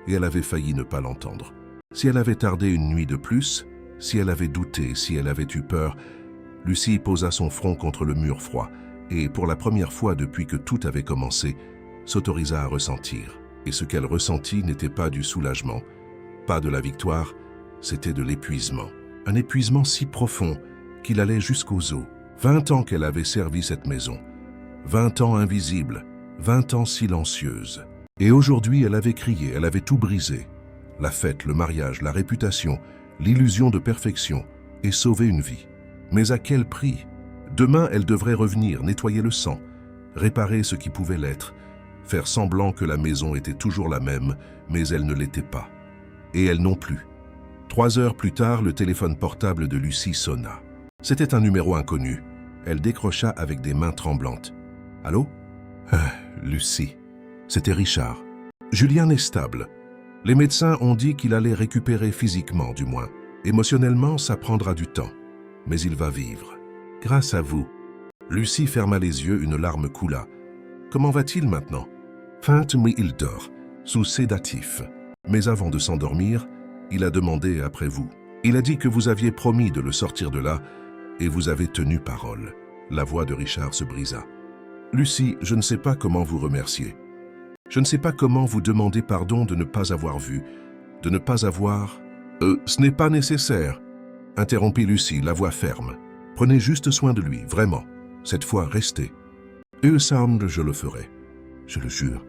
et elle avait failli ne pas l'entendre. Si elle avait tardé une nuit de plus, si elle avait douté, si elle avait eu peur, Lucie posa son front contre le mur froid et, pour la première fois depuis que tout avait commencé, s'autorisa à ressentir. Et ce qu'elle ressentit n'était pas du soulagement, pas de la victoire, c'était de l'épuisement. Un épuisement si profond qu'il allait jusqu'aux os. 20 ans qu'elle avait servi cette maison, 20 ans invisible, 20 ans silencieuse. Et aujourd'hui, elle avait crié, elle avait tout brisé. La fête, le mariage, la réputation, l'illusion de perfection, et sauvé une vie. Mais à quel prix? Demain, elle devrait revenir, nettoyer le sang, réparer ce qui pouvait l'être, faire semblant que la maison était toujours la même, mais elle ne l'était pas. Et elle non plus. 3 heures plus tard, le téléphone portable de Lucie sonna. C'était un numéro inconnu. Elle décrocha avec des mains tremblantes. « Allô ?» Lucie. C'était Richard. Julien est stable. Les médecins ont dit qu'il allait récupérer physiquement, du moins. Émotionnellement, ça prendra du temps. Mais il va vivre. Grâce à vous. Lucie ferma les yeux, une larme coula. Comment va-t-il maintenant? Oui, il dort, sous sédatif. Mais avant de s'endormir, il a demandé après vous. Il a dit que vous aviez promis de le sortir de là, et vous avez tenu parole. La voix de Richard se brisa. Lucie, je ne sais pas comment vous remercier. Je ne sais pas comment vous demander pardon de ne pas avoir vu, de ne pas avoir... ce n'est pas nécessaire, interrompit Lucie, la voix ferme. Prenez juste soin de lui, vraiment. Cette fois, restez. Ensemble, je le ferai. Je le jure.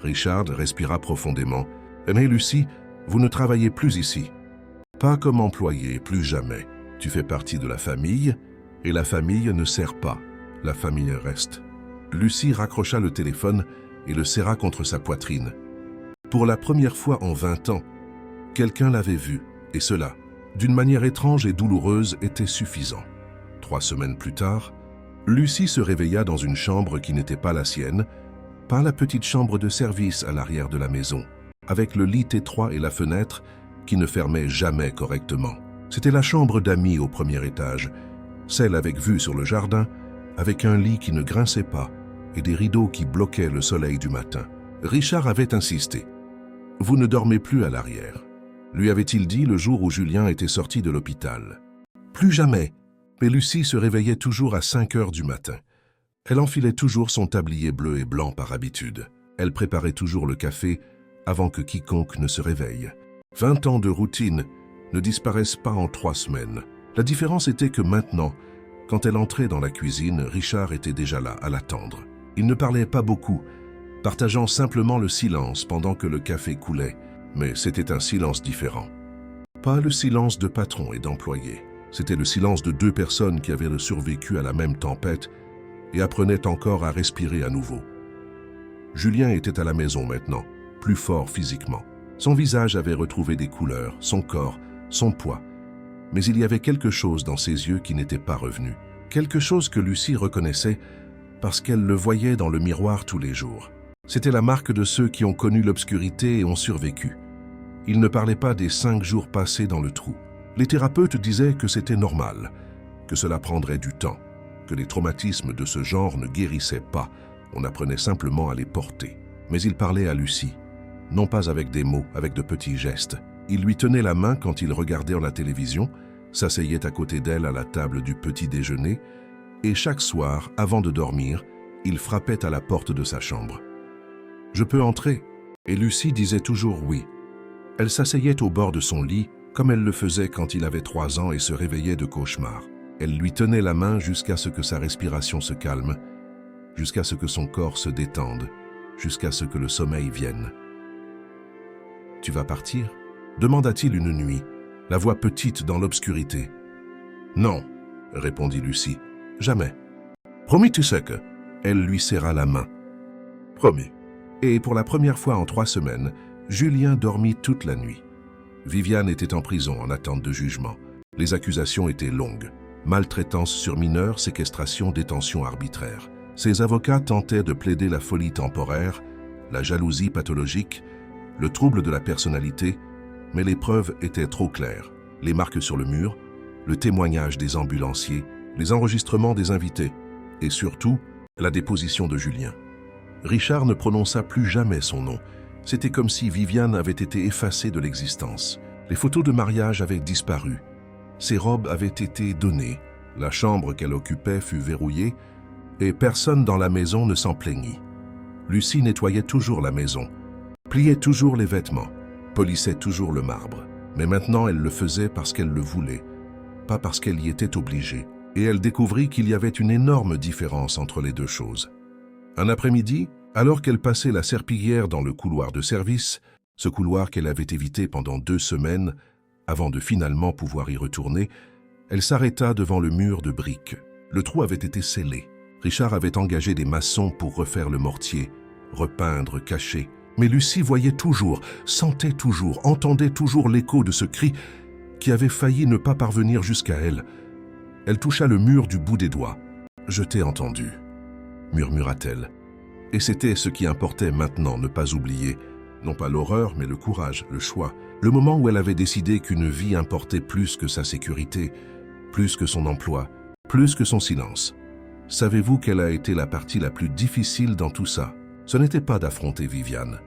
Richard respira profondément. Mais Lucie, vous ne travaillez plus ici. Pas comme employé, plus jamais. Tu fais partie de la famille, et la famille ne sert pas. La famille reste. Lucie raccrocha le téléphone et le serra contre sa poitrine. Pour la première fois en 20 ans, quelqu'un l'avait vu, et cela, d'une manière étrange et douloureuse, était suffisant. 3 semaines plus tard, Lucie se réveilla dans une chambre qui n'était pas la sienne, pas la petite chambre de service à l'arrière de la maison, avec le lit étroit et la fenêtre qui ne fermait jamais correctement. C'était la chambre d'amis au premier étage, celle avec vue sur le jardin, avec un lit qui ne grinçait pas et des rideaux qui bloquaient le soleil du matin. Richard avait insisté. « Vous ne dormez plus à l'arrière », lui avait-il dit le jour où Julien était sorti de l'hôpital. Plus jamais, mais Lucie se réveillait toujours à 5 heures du matin. Elle enfilait toujours son tablier bleu et blanc par habitude. Elle préparait toujours le café avant que quiconque ne se réveille. 20 ans de routine ne disparaissent pas en 3 semaines. La différence était que maintenant, quand elle entrait dans la cuisine, Richard était déjà là, à l'attendre. Il ne parlait pas beaucoup, partageant simplement le silence pendant que le café coulait, mais c'était un silence différent. Pas le silence de patron et d'employé. C'était le silence de deux personnes qui avaient survécu à la même tempête et apprenaient encore à respirer à nouveau. Julien était à la maison maintenant, plus fort physiquement. Son visage avait retrouvé des couleurs, son corps, son poids. Mais il y avait quelque chose dans ses yeux qui n'était pas revenu. Quelque chose que Lucie reconnaissait parce qu'elle le voyait dans le miroir tous les jours. C'était la marque de ceux qui ont connu l'obscurité et ont survécu. Il ne parlait pas des 5 jours passés dans le trou. Les thérapeutes disaient que c'était normal, que cela prendrait du temps, que les traumatismes de ce genre ne guérissaient pas, on apprenait simplement à les porter. Mais il parlait à Lucie, non pas avec des mots, avec de petits gestes. Il lui tenait la main quand il regardait la télévision, s'asseyait à côté d'elle à la table du petit déjeuner, et chaque soir, avant de dormir, il frappait à la porte de sa chambre. « Je peux entrer ?» Et Lucie disait toujours oui. Elle s'asseyait au bord de son lit, comme elle le faisait quand il avait 3 ans et se réveillait de cauchemar. Elle lui tenait la main jusqu'à ce que sa respiration se calme, jusqu'à ce que son corps se détende, jusqu'à ce que le sommeil vienne. « Tu vas partir ?» demanda-t-il une nuit, la voix petite dans l'obscurité. « Non, » répondit Lucie, « jamais. »« Promis, tu sais que... » Elle lui serra la main. « Promis. » Et pour la première fois en 3 semaines, Julien dormit toute la nuit. Viviane était en prison en attente de jugement. Les accusations étaient longues. Maltraitance sur mineurs, séquestration, détention arbitraire. Ses avocats tentaient de plaider la folie temporaire, la jalousie pathologique, le trouble de la personnalité, mais les preuves étaient trop claires. Les marques sur le mur, le témoignage des ambulanciers, les enregistrements des invités, et surtout, la déposition de Julien. Richard ne prononça plus jamais son nom. C'était comme si Viviane avait été effacée de l'existence. Les photos de mariage avaient disparu. Ses robes avaient été données. La chambre qu'elle occupait fut verrouillée et personne dans la maison ne s'en plaignit. Lucie nettoyait toujours la maison, pliait toujours les vêtements, polissait toujours le marbre. Mais maintenant, elle le faisait parce qu'elle le voulait, pas parce qu'elle y était obligée. Et elle découvrit qu'il y avait une énorme différence entre les deux choses. Un après-midi, alors qu'elle passait la serpillière dans le couloir de service, ce couloir qu'elle avait évité pendant 2 semaines, avant de finalement pouvoir y retourner, elle s'arrêta devant le mur de briques. Le trou avait été scellé. Richard avait engagé des maçons pour refaire le mortier, repeindre, cacher. Mais Lucie voyait toujours, sentait toujours, entendait toujours l'écho de ce cri qui avait failli ne pas parvenir jusqu'à elle. Elle toucha le mur du bout des doigts. « Je t'ai entendu », murmura-t-elle. Et c'était ce qui importait maintenant, ne pas oublier, non pas l'horreur, mais le courage, le choix, le moment où elle avait décidé qu'une vie importait plus que sa sécurité, plus que son emploi, plus que son silence. Savez-vous quelle a été la partie la plus difficile dans tout ça? Ce n'était pas d'affronter Viviane,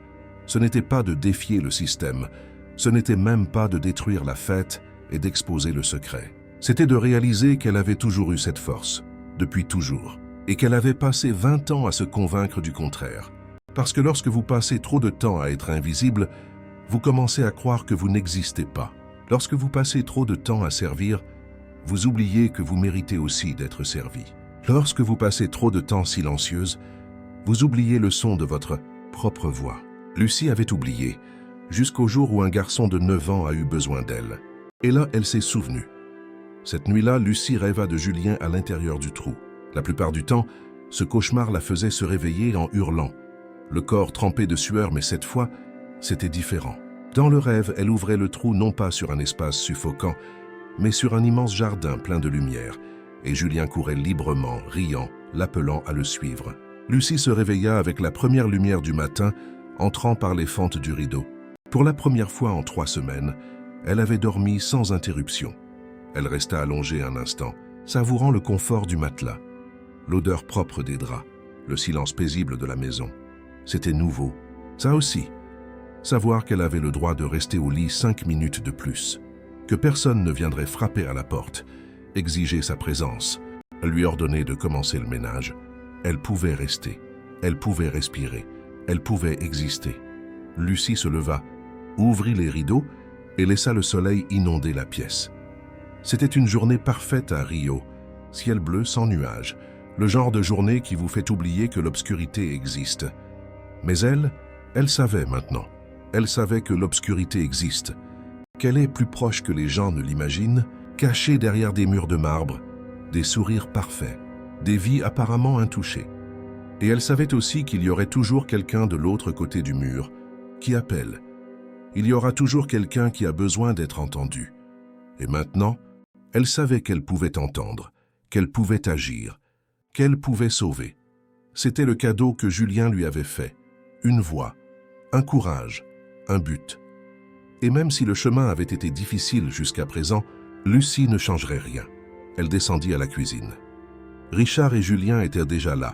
ce n'était pas de défier le système, ce n'était même pas de détruire la fête et d'exposer le secret. C'était de réaliser qu'elle avait toujours eu cette force, depuis toujours, et qu'elle avait passé 20 ans à se convaincre du contraire. Parce que lorsque vous passez trop de temps à être invisible, vous commencez à croire que vous n'existez pas. Lorsque vous passez trop de temps à servir, vous oubliez que vous méritez aussi d'être servi. Lorsque vous passez trop de temps silencieuse, vous oubliez le son de votre propre voix. Lucie avait oublié, jusqu'au jour où un garçon de 9 ans a eu besoin d'elle. Et là, elle s'est souvenue. Cette nuit-là, Lucie rêva de Julien à l'intérieur du trou. La plupart du temps, ce cauchemar la faisait se réveiller en hurlant. Le corps trempé de sueur, mais cette fois, c'était différent. Dans le rêve, elle ouvrait le trou non pas sur un espace suffocant, mais sur un immense jardin plein de lumière, et Julien courait librement, riant, l'appelant à le suivre. Lucie se réveilla avec la première lumière du matin, entrant par les fentes du rideau. Pour la première fois en 3 semaines, elle avait dormi sans interruption. Elle resta allongée un instant, savourant le confort du matelas, l'odeur propre des draps, le silence paisible de la maison. C'était nouveau. Ça aussi, savoir qu'elle avait le droit de rester au lit 5 minutes de plus, que personne ne viendrait frapper à la porte, exiger sa présence, lui ordonner de commencer le ménage. Elle pouvait rester, elle pouvait respirer, elle pouvait exister. Lucie se leva, ouvrit les rideaux et laissa le soleil inonder la pièce. C'était une journée parfaite à Rio, ciel bleu sans nuages, le genre de journée qui vous fait oublier que l'obscurité existe. Mais elle savait maintenant. Elle savait que l'obscurité existe, qu'elle est plus proche que les gens ne l'imaginent cachés derrière des murs de marbre, des sourires parfaits, des vies apparemment intouchées. Et elle savait aussi qu'il y aurait toujours quelqu'un de l'autre côté du mur qui appelle. Il y aura toujours quelqu'un qui a besoin d'être entendu. Et maintenant, elle savait qu'elle pouvait entendre, qu'elle pouvait agir, qu'elle pouvait sauver. C'était le cadeau que Julien lui avait fait. Une voix, un courage, un but. Et même si le chemin avait été difficile jusqu'à présent, Lucie ne changerait rien. Elle descendit à la cuisine. Richard et Julien étaient déjà là,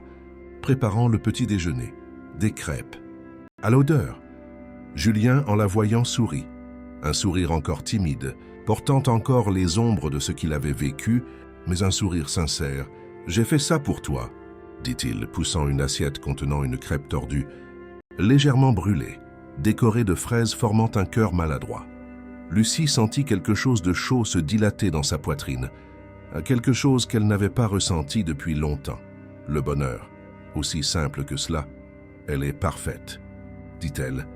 préparant le petit déjeuner, des crêpes. À l'odeur, Julien, en la voyant, sourit. Un sourire encore timide, portant encore les ombres de ce qu'il avait vécu, mais un sourire sincère. « J'ai fait ça pour toi », dit-il, poussant une assiette contenant une crêpe tordue, légèrement brûlée, décorée de fraises formant un cœur maladroit. Lucie sentit quelque chose de chaud se dilater dans sa poitrine, quelque chose qu'elle n'avait pas ressenti depuis longtemps. Le bonheur, aussi simple que cela, elle est parfaite, dit-elle.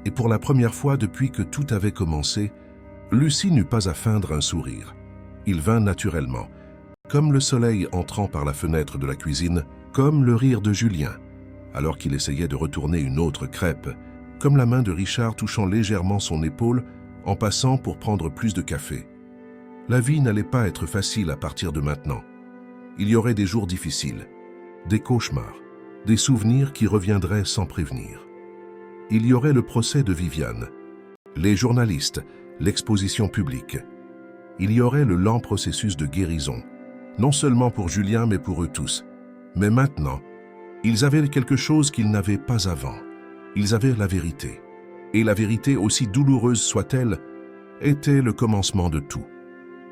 Et pour la première fois depuis que tout avait commencé, Lucie n'eut pas à feindre un sourire. Il vint naturellement, comme le soleil entrant par la fenêtre de la cuisine, comme le rire de Julien, alors qu'il essayait de retourner une autre crêpe, comme la main de Richard touchant légèrement son épaule en passant pour prendre plus de café. La vie n'allait pas être facile à partir de maintenant. Il y aurait des jours difficiles, des cauchemars, des souvenirs qui reviendraient sans prévenir. Il y aurait le procès de Viviane, les journalistes, l'exposition publique. Il y aurait le lent processus de guérison, non seulement pour Julien mais pour eux tous. Mais maintenant, ils avaient quelque chose qu'ils n'avaient pas avant. Ils avaient la vérité. Et la vérité, aussi douloureuse soit-elle, était le commencement de tout.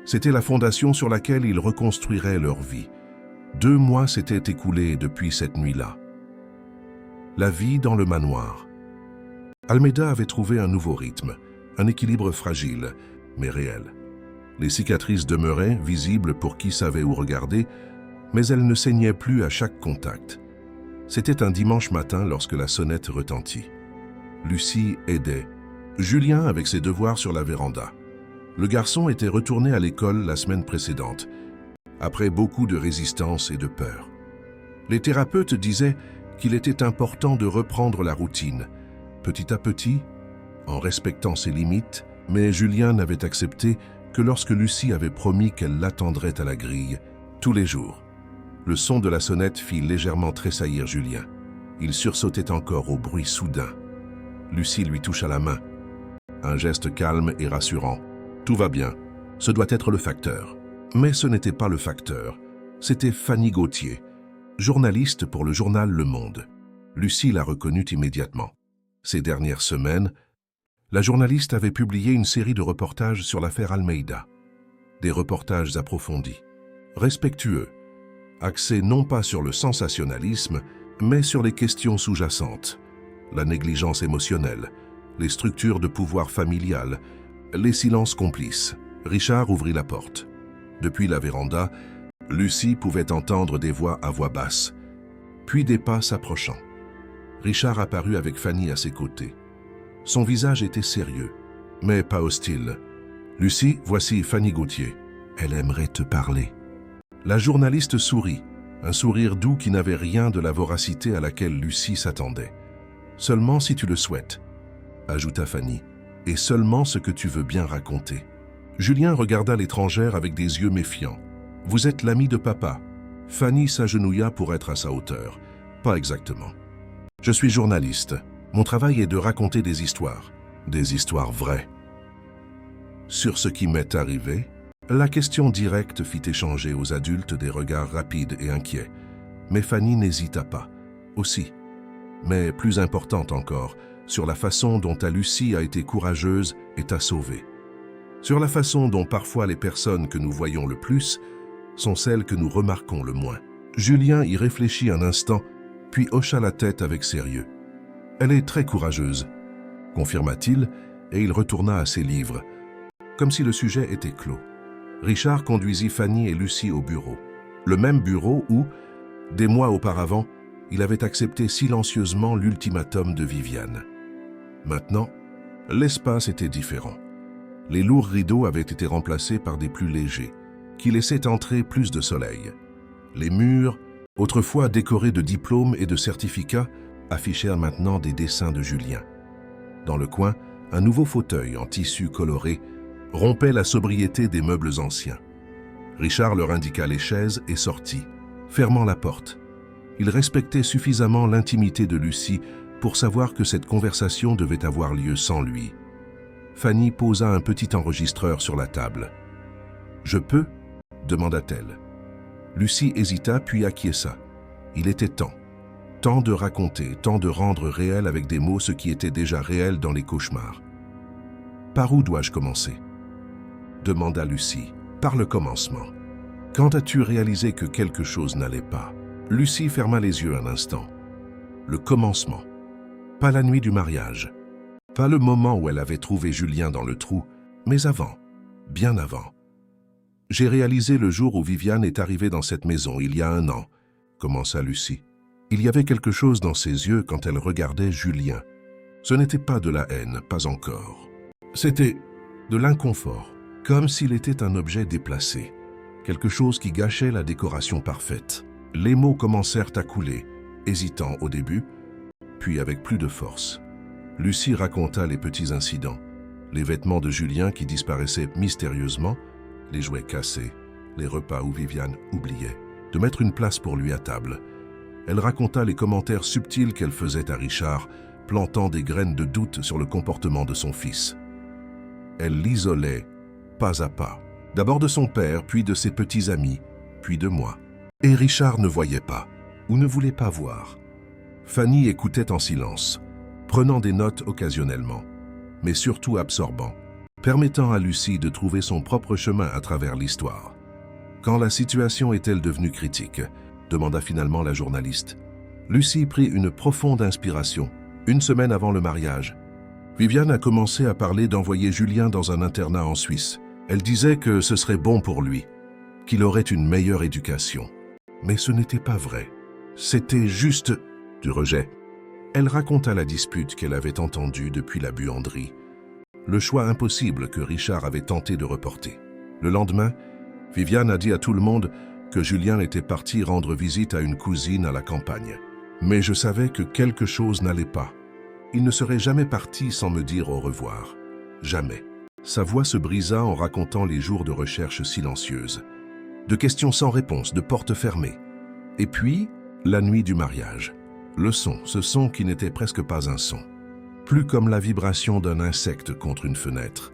C'était la fondation sur laquelle ils reconstruiraient leur vie. 2 mois s'étaient écoulés depuis cette nuit-là. La vie dans le manoir. Almeida avait trouvé un nouveau rythme, un équilibre fragile, mais réel. Les cicatrices demeuraient, visibles pour qui savait où regarder, mais elles ne saignaient plus à chaque contact. C'était un dimanche matin lorsque la sonnette retentit. Lucie aidait. Julien avec ses devoirs sur la véranda. Le garçon était retourné à l'école la semaine précédente, après beaucoup de résistance et de peur. Les thérapeutes disaient qu'il était important de reprendre la routine, petit à petit, en respectant ses limites, mais Julien n'avait accepté que lorsque Lucie avait promis qu'elle l'attendrait à la grille, tous les jours. Le son de la sonnette fit légèrement tressaillir Julien. Il sursautait encore au bruit soudain. Lucie lui toucha la main. Un geste calme et rassurant. « Tout va bien. Ce doit être le facteur. » Mais ce n'était pas le facteur. C'était Fanny Gauthier, journaliste pour le journal Le Monde. Lucie la reconnut immédiatement. Ces dernières semaines, la journaliste avait publié une série de reportages sur l'affaire Almeida. Des reportages approfondis, respectueux, axés non pas sur le sensationnalisme, mais sur les questions sous-jacentes, la négligence émotionnelle, les structures de pouvoir familial, les silences complices. Richard ouvrit la porte. Depuis la véranda, Lucie pouvait entendre des voix à voix basse, puis des pas s'approchant. Richard apparut avec Fanny à ses côtés. Son visage était sérieux, mais pas hostile. « Lucie, voici Fanny Gauthier. Elle aimerait te parler. » La journaliste sourit, un sourire doux qui n'avait rien de la voracité à laquelle Lucie s'attendait. « Seulement si tu le souhaites, » ajouta Fanny, « et seulement ce que tu veux bien raconter. » Julien regarda l'étrangère avec des yeux méfiants. « Vous êtes l'ami de papa. » Fanny s'agenouilla pour être à sa hauteur. « Pas exactement. Je suis journaliste. Mon travail est de raconter des histoires vraies. » Sur ce qui m'est arrivé, la question directe fit échanger aux adultes des regards rapides et inquiets. Mais Fanny n'hésita pas. Aussi, mais plus importante encore, sur la façon dont ta Lucie a été courageuse et t'a sauvée. Sur la façon dont parfois les personnes que nous voyons le plus sont celles que nous remarquons le moins. Julien y réfléchit un instant, puis hocha la tête avec sérieux. « Elle est très courageuse », confirma-t-il, et il retourna à ses livres, comme si le sujet était clos. Richard conduisit Fanny et Lucie au bureau. Le même bureau où, des mois auparavant, il avait accepté silencieusement l'ultimatum de Viviane. Maintenant, l'espace était différent. Les lourds rideaux avaient été remplacés par des plus légers, qui laissaient entrer plus de soleil. Les murs, autrefois décorés de diplômes et de certificats, affichèrent maintenant des dessins de Julien. Dans le coin, un nouveau fauteuil en tissu coloré rompait la sobriété des meubles anciens. Richard leur indiqua les chaises et sortit, fermant la porte. Il respectait suffisamment l'intimité de Lucie pour savoir que cette conversation devait avoir lieu sans lui. Fanny posa un petit enregistreur sur la table. « Je peux ?» demanda-t-elle. Lucie hésita puis acquiesça. Il était temps. Temps de raconter, temps de rendre réel avec des mots ce qui était déjà réel dans les cauchemars. « Par où dois-je commencer ?» demanda Lucie. « Par le commencement. Quand as-tu réalisé que quelque chose n'allait pas ?» Lucie ferma les yeux un instant. Le commencement. Pas la nuit du mariage. Pas le moment où elle avait trouvé Julien dans le trou, mais avant, bien avant. « J'ai réalisé le jour où Viviane est arrivée dans cette maison, il y a 1 an, » commença Lucie. Il y avait quelque chose dans ses yeux quand elle regardait Julien. Ce n'était pas de la haine, pas encore. C'était de l'inconfort, comme s'il était un objet déplacé, quelque chose qui gâchait la décoration parfaite. Les mots commencèrent à couler, hésitants au début, puis avec plus de force. Lucie raconta les petits incidents, les vêtements de Julien qui disparaissaient mystérieusement, les jouets cassés, les repas où Viviane oubliait de mettre une place pour lui à table. Elle raconta les commentaires subtils qu'elle faisait à Richard, plantant des graines de doute sur le comportement de son fils. Elle l'isolait, pas à pas, d'abord de son père, puis de ses petits amis, puis de moi. Et Richard ne voyait pas, ou ne voulait pas voir. Fanny écoutait en silence, prenant des notes occasionnellement, mais surtout absorbant, permettant à Lucie de trouver son propre chemin à travers l'histoire. Quand la situation est-elle devenue critique ? Demanda finalement la journaliste. Lucie prit une profonde inspiration, 1 semaine avant le mariage. Viviane a commencé à parler d'envoyer Julien dans un internat en Suisse. Elle disait que ce serait bon pour lui, qu'il aurait une meilleure éducation. Mais ce n'était pas vrai. C'était juste du rejet. Elle raconta la dispute qu'elle avait entendue depuis la buanderie, le choix impossible que Richard avait tenté de reporter. Le lendemain, Viviane a dit à tout le monde que Julien était parti rendre visite à une cousine à la campagne. Mais je savais que quelque chose n'allait pas. Il ne serait jamais parti sans me dire au revoir. Jamais. Sa voix se brisa en racontant les jours de recherche silencieuse, de questions sans réponse, de portes fermées. Et puis, la nuit du mariage. Le son, ce son qui n'était presque pas un son. Plus comme la vibration d'un insecte contre une fenêtre.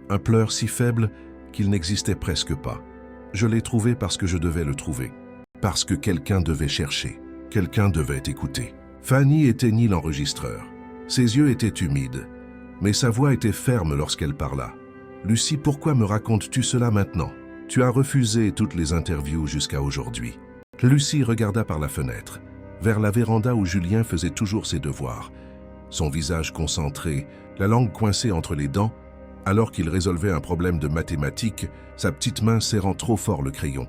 Un pleur si faible qu'il n'existait presque pas. Je l'ai trouvé parce que je devais le trouver. Parce que quelqu'un devait chercher. Quelqu'un devait écouter. Fanny éteignit l'enregistreur. Ses yeux étaient humides, mais sa voix était ferme lorsqu'elle parla. « Lucie, pourquoi me racontes-tu cela maintenant? Tu as refusé toutes les interviews jusqu'à aujourd'hui. » Lucie regarda par la fenêtre, vers la véranda où Julien faisait toujours ses devoirs. Son visage concentré, la langue coincée entre les dents, alors qu'il résolvait un problème de mathématiques, sa petite main serrant trop fort le crayon,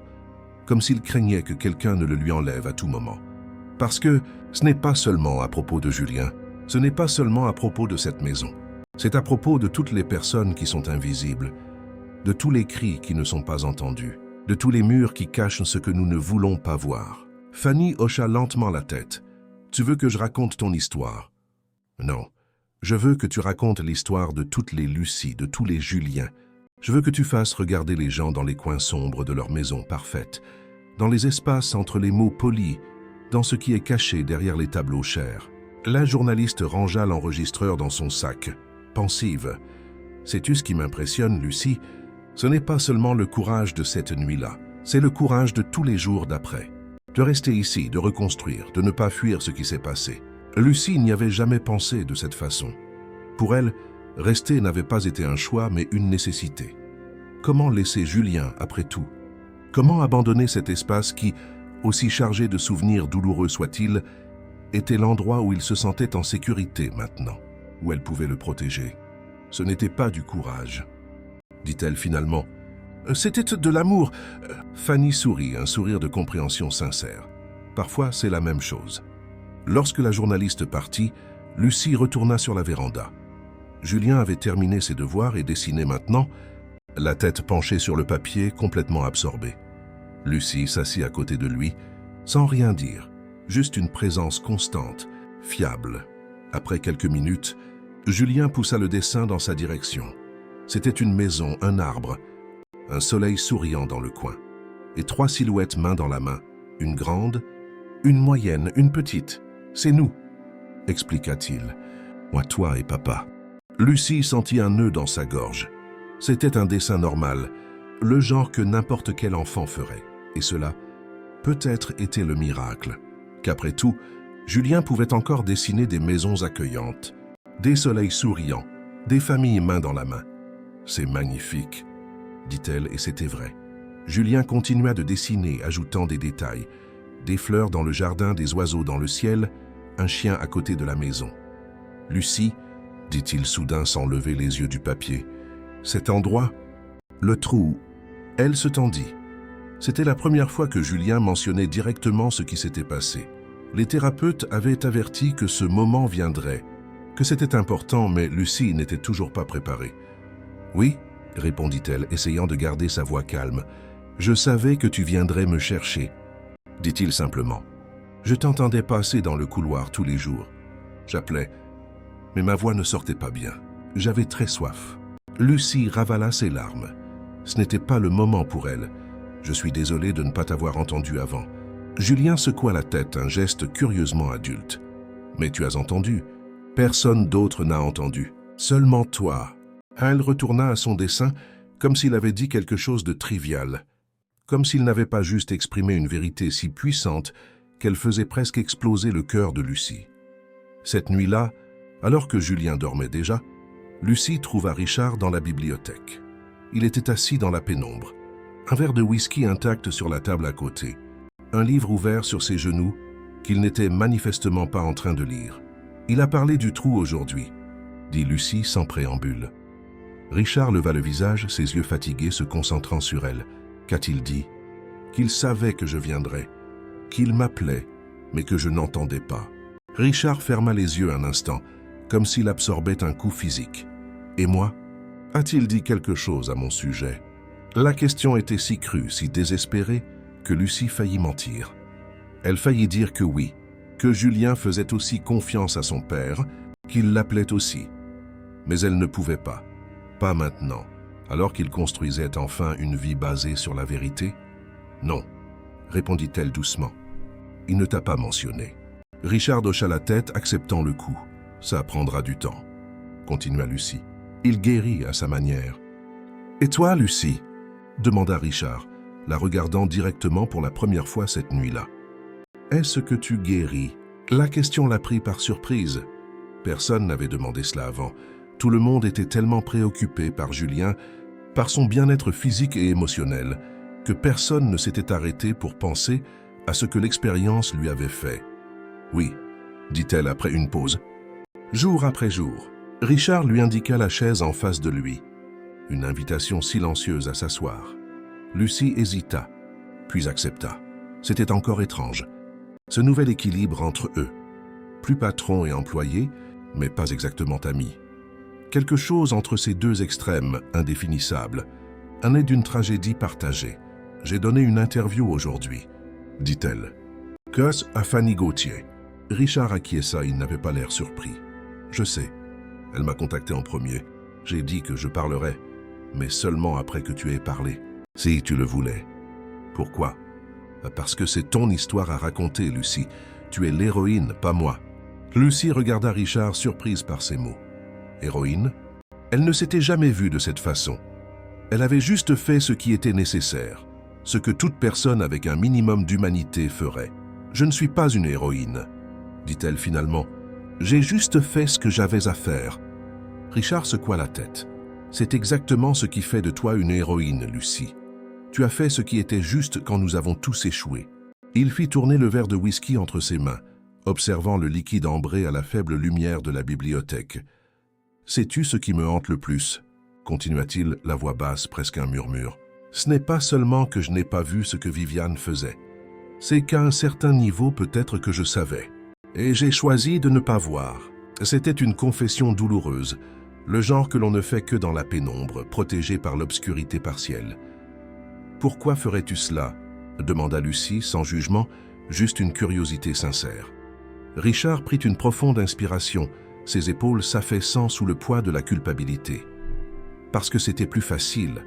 comme s'il craignait que quelqu'un ne le lui enlève à tout moment. Parce que ce n'est pas seulement à propos de Julien, ce n'est pas seulement à propos de cette maison. C'est à propos de toutes les personnes qui sont invisibles, de tous les cris qui ne sont pas entendus, de tous les murs qui cachent ce que nous ne voulons pas voir. Fanny hocha lentement la tête. « Tu veux que je raconte ton histoire ?» « Non. Je veux que tu racontes l'histoire de toutes les Lucies, de tous les Juliens. Je veux que tu fasses regarder les gens dans les coins sombres de leur maison parfaite, dans les espaces entre les mots polis, dans ce qui est caché derrière les tableaux chers. » La journaliste rangea l'enregistreur dans son sac, pensive. « Sais-tu ce qui m'impressionne, Lucie? Ce n'est pas seulement le courage de cette nuit-là, c'est le courage de tous les jours d'après. De rester ici, de reconstruire, de ne pas fuir ce qui s'est passé. » Lucie n'y avait jamais pensé de cette façon. Pour elle, rester n'avait pas été un choix, mais une nécessité. Comment laisser Julien après tout? Comment abandonner cet espace qui, aussi chargé de souvenirs douloureux soit-il, était l'endroit où il se sentait en sécurité maintenant, où elle pouvait le protéger? Ce n'était pas du courage, dit-elle finalement. C'était de l'amour. Fanny sourit, un sourire de compréhension sincère. Parfois, c'est la même chose. Lorsque la journaliste partit, Lucie retourna sur la véranda. Julien avait terminé ses devoirs et dessinait maintenant, la tête penchée sur le papier, complètement absorbée. Lucie s'assit à côté de lui, sans rien dire, juste une présence constante, fiable. Après quelques minutes, Julien poussa le dessin dans sa direction. C'était une maison, un arbre, un soleil souriant dans le coin, et 3 silhouettes main dans la main, une grande, une moyenne, une petite. C'est nous, expliqua-t-il. Moi, toi et papa. Lucie sentit un nœud dans sa gorge. C'était un dessin normal, le genre que n'importe quel enfant ferait. Et cela, peut-être, était le miracle. Qu'après tout, Julien pouvait encore dessiner des maisons accueillantes, des soleils souriants, des familles main dans la main. C'est magnifique, dit-elle, et c'était vrai. Julien continua de dessiner, ajoutant des détails. Des fleurs dans le jardin, des oiseaux dans le ciel, un chien à côté de la maison. Lucie, dit-il soudain sans lever les yeux du papier, cet endroit, le trou, elle se tendit. C'était la première fois que Julien mentionnait directement ce qui s'était passé. Les thérapeutes avaient averti que ce moment viendrait, que c'était important, mais Lucie n'était toujours pas préparée. « Oui, » répondit-elle, essayant de garder sa voix calme. « Je savais que tu viendrais me chercher, » dit-il simplement. « Je t'entendais passer dans le couloir tous les jours. J'appelais, mais ma voix ne sortait pas bien. J'avais très soif. » Lucie ravala ses larmes. Ce n'était pas le moment pour elle. « Je suis désolé de ne pas t'avoir entendu avant. » Julien secoua la tête, un geste curieusement adulte. « Mais tu as entendu. Personne d'autre n'a entendu. Seulement toi. » Elle retourna à son dessin comme s'il avait dit quelque chose de trivial, comme s'il n'avait pas juste exprimé une vérité si puissante qu'elle faisait presque exploser le cœur de Lucie. Cette nuit-là, alors que Julien dormait déjà, Lucie trouva Richard dans la bibliothèque. Il était assis dans la pénombre, un verre de whisky intact sur la table à côté, un livre ouvert sur ses genoux qu'il n'était manifestement pas en train de lire. « Il a parlé du trou aujourd'hui », dit Lucie sans préambule. Richard leva le visage, ses yeux fatigués se concentrant sur elle. Qu'a-t-il dit? Qu'il savait que je viendrais, qu'il m'appelait, mais que je n'entendais pas. Richard ferma les yeux un instant, comme s'il absorbait un coup physique. Et moi? A-t-il dit quelque chose à mon sujet? La question était si crue, si désespérée, que Lucie faillit mentir. Elle faillit dire que oui, que Julien faisait aussi confiance à son père, qu'il l'appelait aussi. Mais elle ne pouvait pas. Pas maintenant, alors qu'il construisait enfin une vie basée sur la vérité. Non, répondit-elle doucement. Il ne t'a pas mentionné. Richard hocha la tête, acceptant le coup. Ça prendra du temps, continua Lucie. Il guérit à sa manière. Et toi, Lucie? Demanda Richard, la regardant directement pour la première fois cette nuit-là. Est-ce que tu guéris? La question l'a pris par surprise. Personne n'avait demandé cela avant. Tout le monde était tellement préoccupé par Julien, par son bien-être physique et émotionnel, que personne ne s'était arrêté pour penser à ce que l'expérience lui avait fait. Oui, dit-elle après une pause. Jour après jour, Richard lui indiqua la chaise en face de lui, une invitation silencieuse à s'asseoir. Lucie hésita, puis accepta. C'était encore étrange, ce nouvel équilibre entre eux. Plus patron et employé, mais pas exactement amis. Quelque chose entre ces deux extrêmes indéfinissables, un nez d'une tragédie partagée. J'ai donné une interview aujourd'hui, dit-elle. Qu'est-ce à Fanny Gauthier? Richard acquiesça, il n'avait pas l'air surpris. Je sais, elle m'a contacté en premier. J'ai dit que je parlerais, mais seulement après que tu aies parlé. Si tu le voulais. Pourquoi? Parce que c'est ton histoire à raconter, Lucie. Tu es l'héroïne, pas moi. Lucie regarda Richard surprise par ces mots. Héroïne? Elle ne s'était jamais vue de cette façon. Elle avait juste fait ce qui était nécessaire, ce que toute personne avec un minimum d'humanité ferait. Je ne suis pas une héroïne, dit-elle finalement. J'ai juste fait ce que j'avais à faire. Richard secoua la tête. C'est exactement ce qui fait de toi une héroïne, Lucie. Tu as fait ce qui était juste quand nous avons tous échoué. Il fit tourner le verre de whisky entre ses mains, observant le liquide ambré à la faible lumière de la bibliothèque. « Sais-tu ce qui me hante le plus ?» continua-t-il, la voix basse, presque un murmure. « Ce n'est pas seulement que je n'ai pas vu ce que Viviane faisait. C'est qu'à un certain niveau, peut-être que je savais. Et j'ai choisi de ne pas voir. C'était une confession douloureuse, Le genre que l'on ne fait que dans la pénombre, protégé par l'obscurité partielle. « Pourquoi ferais-tu cela » demanda Lucie, sans jugement, juste une curiosité sincère. Richard prit une profonde inspiration, ses épaules s'affaissant sous le poids de la culpabilité. Parce que c'était plus facile.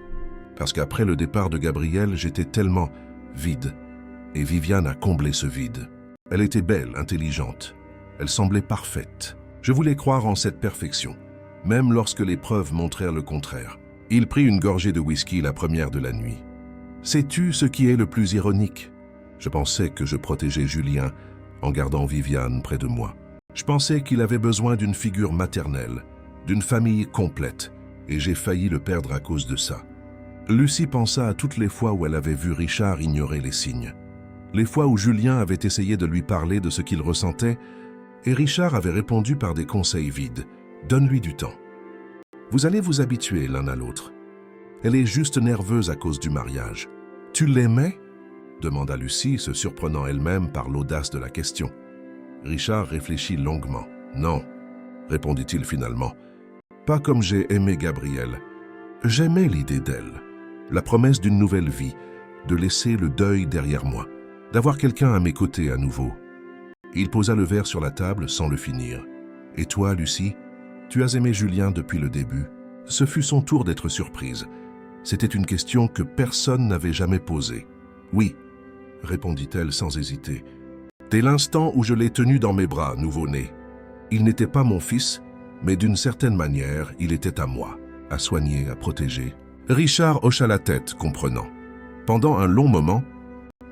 Parce qu'après le départ de Gabriel, j'étais tellement vide. Et Viviane a comblé ce vide. Elle était belle, intelligente. Elle semblait parfaite. Je voulais croire en cette perfection, même lorsque les preuves montrèrent le contraire. Il prit une gorgée de whisky la première de la nuit. Sais-tu ce qui est le plus ironique? Je pensais que je protégeais Julien en gardant Viviane près de moi. Je pensais qu'il avait besoin d'une figure maternelle, d'une famille complète, et j'ai failli le perdre à cause de ça. Lucie pensa à toutes les fois où elle avait vu Richard ignorer les signes. Les fois où Julien avait essayé de lui parler de ce qu'il ressentait, et Richard avait répondu par des conseils vides. « Donne-lui du temps. Vous allez vous habituer l'un à l'autre. Elle est juste nerveuse à cause du mariage. Tu l'aimais » demanda Lucie, se surprenant elle-même par l'audace de la question. Richard réfléchit longuement. « Non, » répondit-il finalement. « Pas comme j'ai aimé Gabrielle. J'aimais l'idée d'elle, la promesse d'une nouvelle vie, de laisser le deuil derrière moi, d'avoir quelqu'un à mes côtés à nouveau. » Il posa le verre sur la table sans le finir. « Et toi, Lucie, tu as aimé Julien depuis le début. » Ce fut son tour d'être surprise. C'était une question que personne n'avait jamais posée. « Oui, » répondit-elle sans hésiter. « Dès l'instant où je l'ai tenu dans mes bras, nouveau-né. Il n'était pas mon fils, mais d'une certaine manière, il était à moi, à soigner, à protéger. » Richard hocha la tête, comprenant. Pendant un long moment,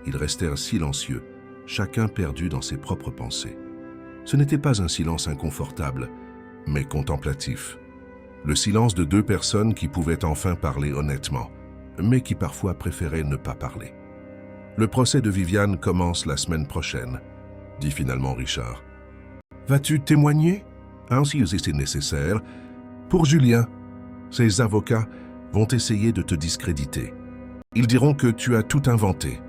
ils restèrent silencieux, chacun perdu dans ses propres pensées. Ce n'était pas un silence inconfortable, mais contemplatif. Le silence de deux personnes qui pouvaient enfin parler honnêtement, mais qui parfois préféraient ne pas parler. « Le procès de Viviane commence la semaine prochaine, » dit finalement Richard. « Vas-tu témoigner, si c'est nécessaire, pour Julien? Ses avocats vont essayer de te discréditer. Ils diront que tu as tout inventé,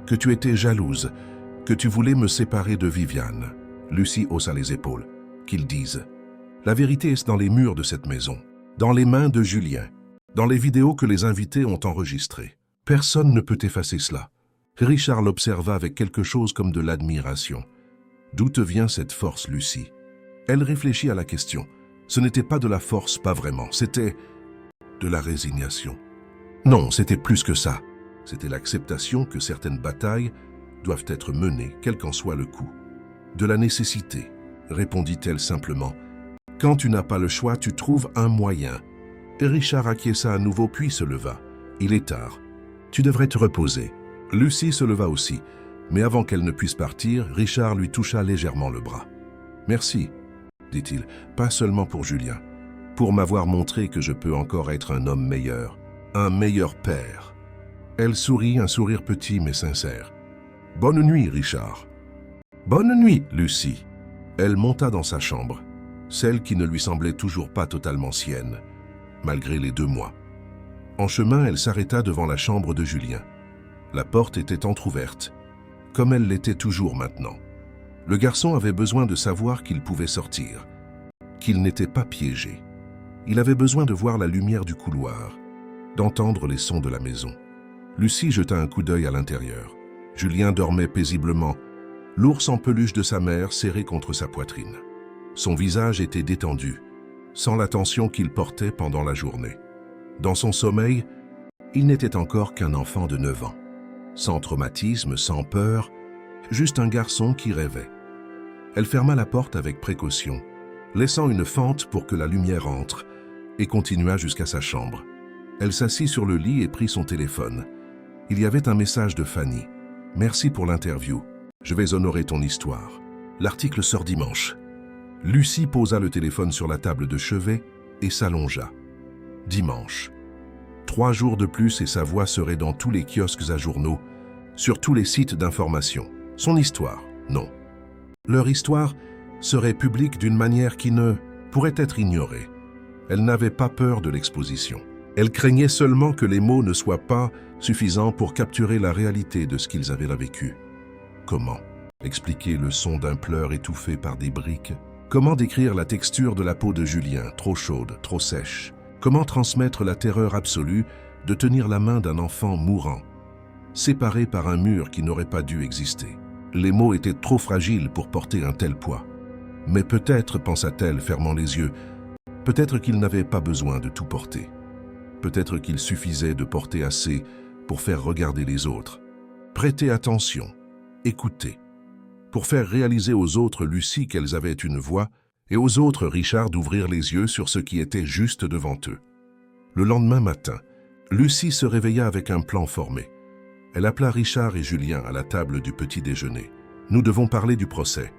que tu étais jalouse, que tu voulais me séparer de Viviane. » Lucie haussa les épaules. « Qu'ils disent. La vérité est dans les murs de cette maison, dans les mains de Julien, dans les vidéos que les invités ont enregistrées. Personne ne peut effacer cela. » Richard l'observa avec quelque chose comme de l'admiration. « D'où te vient cette force, Lucie ?» Elle réfléchit à la question. Ce n'était pas de la force, pas vraiment, c'était de la résignation. Non, c'était plus que ça. C'était l'acceptation que certaines batailles doivent être menées, quel qu'en soit le coût. De la nécessité, répondit-elle simplement. Quand tu n'as pas le choix, tu trouves un moyen. Et Richard acquiesça à nouveau puis se leva. Il est tard. Tu devrais te reposer. Lucie se leva aussi, mais avant qu'elle ne puisse partir, Richard lui toucha légèrement le bras. Merci, dit-il, pas seulement pour Julien, pour m'avoir montré que je peux encore être un homme meilleur père. Elle sourit, un sourire petit mais sincère. Bonne nuit, Richard. Bonne nuit, Lucie. Elle monta dans sa chambre, celle qui ne lui semblait toujours pas totalement sienne, malgré les 2 mois. En chemin, elle s'arrêta devant la chambre de Julien. La porte était entr'ouverte, comme elle l'était toujours maintenant. Le garçon avait besoin de savoir qu'il pouvait sortir, qu'il n'était pas piégé. Il avait besoin de voir la lumière du couloir, d'entendre les sons de la maison. Lucie jeta un coup d'œil à l'intérieur. Julien dormait paisiblement, l'ours en peluche de sa mère serré contre sa poitrine. Son visage était détendu, sans la tension qu'il portait pendant la journée. Dans son sommeil, il n'était encore qu'un enfant de 9 ans. Sans traumatisme, sans peur, juste un garçon qui rêvait. Elle ferma la porte avec précaution, laissant une fente pour que la lumière entre, et continua jusqu'à sa chambre. Elle s'assit sur le lit et prit son téléphone. Il y avait un message de Fanny. « Merci pour l'interview. Je vais honorer ton histoire. L'article sort dimanche. » Lucie posa le téléphone sur la table de chevet et s'allongea. Dimanche. 3 jours de plus et sa voix serait dans tous les kiosques à journaux, sur tous les sites d'information. Son histoire, non. Leur histoire serait publique d'une manière qui ne pourrait être ignorée. Elle n'avait pas peur de l'exposition. Elle craignait seulement que les mots ne soient pas suffisants pour capturer la réalité de ce qu'ils avaient vécu. Comment expliquer le son d'un pleur étouffé par des briques? Comment décrire la texture de la peau de Julien, trop chaude, trop sèche? Comment transmettre la terreur absolue de tenir la main d'un enfant mourant, séparé par un mur qui n'aurait pas dû exister? Les mots étaient trop fragiles pour porter un tel poids. Mais peut-être, pensa-t-elle, fermant les yeux, peut-être qu'il n'avait pas besoin de tout porter. Peut-être qu'il suffisait de porter assez pour faire regarder les autres, prêter attention, écouter, pour faire réaliser aux autres Lucie qu'elles avaient une voix, et aux autres Richard d'ouvrir les yeux sur ce qui était juste devant eux. Le lendemain matin, Lucie se réveilla avec un plan formé. Elle appela Richard et Julien à la table du petit déjeuner. « Nous devons parler du procès, »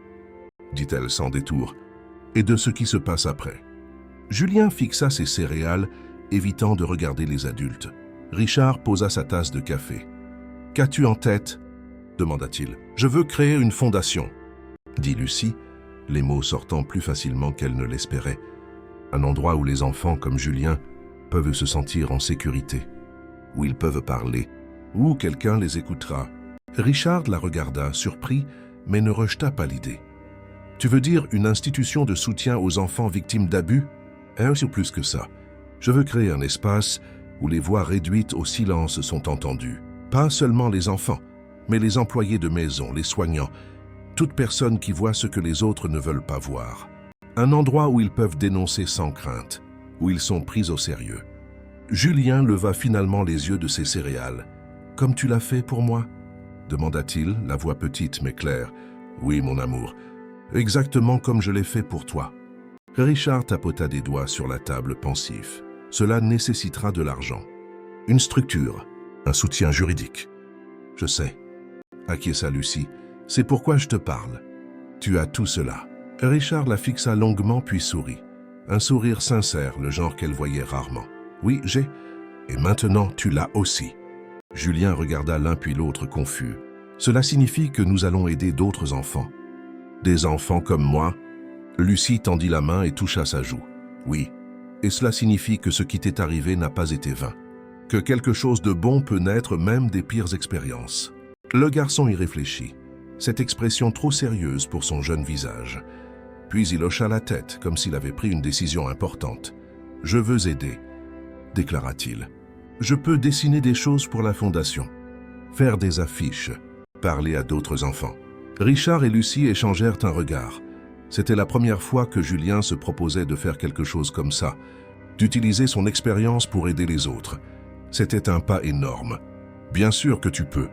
dit-elle sans détour, « et de ce qui se passe après. » Julien fixa ses céréales, évitant de regarder les adultes. Richard posa sa tasse de café. « Qu'as-tu en tête ?» demanda-t-il. « Je veux créer une fondation, » dit Lucie, les mots sortant plus facilement qu'elle ne l'espérait. Un endroit où les enfants comme Julien peuvent se sentir en sécurité, où ils peuvent parler, où quelqu'un les écoutera. Richard la regarda, surpris, mais ne rejeta pas l'idée. « Tu veux dire une institution de soutien aux enfants victimes d'abus ? C'est plus que ça. Je veux créer un espace où les voix réduites au silence sont entendues. Pas seulement les enfants, mais les employés de maison, les soignants, toute personne qui voit ce que les autres ne veulent pas voir. Un endroit où ils peuvent dénoncer sans crainte, où ils sont pris au sérieux. » Julien leva finalement les yeux de ses céréales. « Comme tu l'as fait pour moi ?» demanda-t-il, la voix petite mais claire. « Oui, mon amour, exactement comme je l'ai fait pour toi. » Richard tapota des doigts sur la table pensif. « Cela nécessitera de l'argent, une structure, un soutien juridique. »« Je sais, » acquiesça Lucie. « C'est pourquoi je te parle. Tu as tout cela. » Richard la fixa longuement puis sourit. Un sourire sincère, le genre qu'elle voyait rarement. « Oui, j'ai. Et maintenant, tu l'as aussi. » Julien regarda l'un puis l'autre confus. « Cela signifie que nous allons aider d'autres enfants. »« Des enfants comme moi ?» Lucie tendit la main et toucha sa joue. « Oui. Et cela signifie que ce qui t'est arrivé n'a pas été vain. Que quelque chose de bon peut naître même des pires expériences. » Le garçon y réfléchit, cette expression trop sérieuse pour son jeune visage. Puis il hocha la tête, comme s'il avait pris une décision importante. « Je veux aider, » déclara-t-il. « Je peux dessiner des choses pour la fondation, faire des affiches, parler à d'autres enfants. » Richard et Lucie échangèrent un regard. C'était la première fois que Julien se proposait de faire quelque chose comme ça, d'utiliser son expérience pour aider les autres. C'était un pas énorme. « Bien sûr que tu peux. »«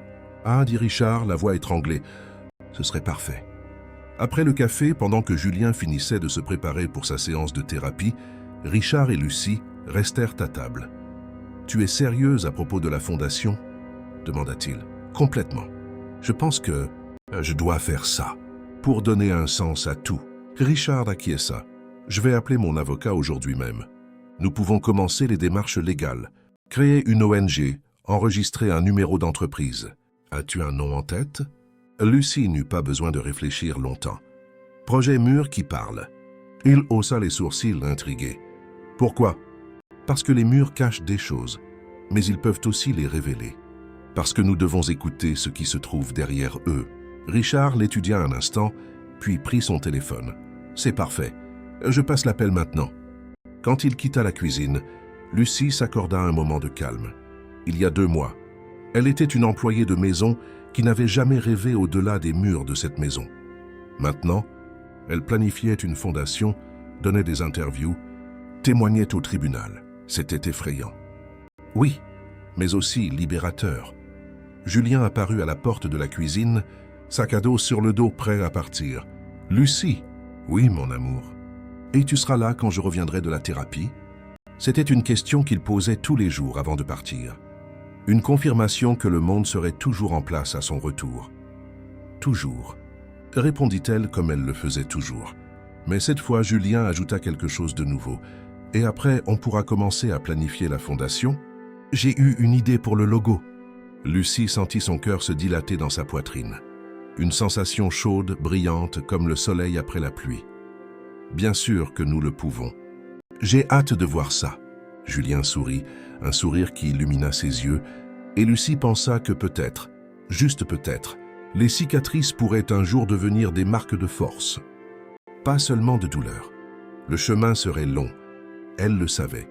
Ah, » dit Richard, la voix étranglée. « Ce serait parfait. » Après le café, pendant que Julien finissait de se préparer pour sa séance de thérapie, Richard et Lucie restèrent à table. « Tu es sérieuse à propos de la fondation ?» demanda-t-il. « Complètement. Je pense que je dois faire ça, pour donner un sens à tout. » Richard acquiesça. « Je vais appeler mon avocat aujourd'hui même. Nous pouvons commencer les démarches légales. Créer une ONG, enregistrer un numéro d'entreprise. As-tu un nom en tête ?» Lucie n'eut pas besoin de réfléchir longtemps. « Projet Mur qui parle. » Il haussa les sourcils, intrigué. « Pourquoi ?»« Parce que les murs cachent des choses, mais ils peuvent aussi les révéler. Parce que nous devons écouter ce qui se trouve derrière eux. » Richard l'étudia un instant, puis prit son téléphone. « C'est parfait. Je passe l'appel maintenant. » Quand il quitta la cuisine, Lucie s'accorda un moment de calme. Il y a 2 mois, elle était une employée de maison qui n'avait jamais rêvé au-delà des murs de cette maison. Maintenant, elle planifiait une fondation, donnait des interviews, témoignait au tribunal. C'était effrayant. Oui, mais aussi libérateur. Julien apparut à la porte de la cuisine, sac à dos sur le dos, prêt à partir. « Lucie !»« Oui, mon amour. »« Et tu seras là quand je reviendrai de la thérapie ?» C'était une question qu'il posait tous les jours avant de partir. Une confirmation que le monde serait toujours en place à son retour. « Toujours », répondit-elle comme elle le faisait toujours. Mais cette fois, Julien ajouta quelque chose de nouveau. « Et après, on pourra commencer à planifier la fondation ? J'ai eu une idée pour le logo. » Lucie sentit son cœur se dilater dans sa poitrine. Une sensation chaude, brillante, comme le soleil après la pluie. « Bien sûr que nous le pouvons. J'ai hâte de voir ça. » Julien sourit, un sourire qui illumina ses yeux, et Lucie pensa que peut-être, juste peut-être, les cicatrices pourraient un jour devenir des marques de force. pas seulement de douleur. Le chemin serait long, elle le savait.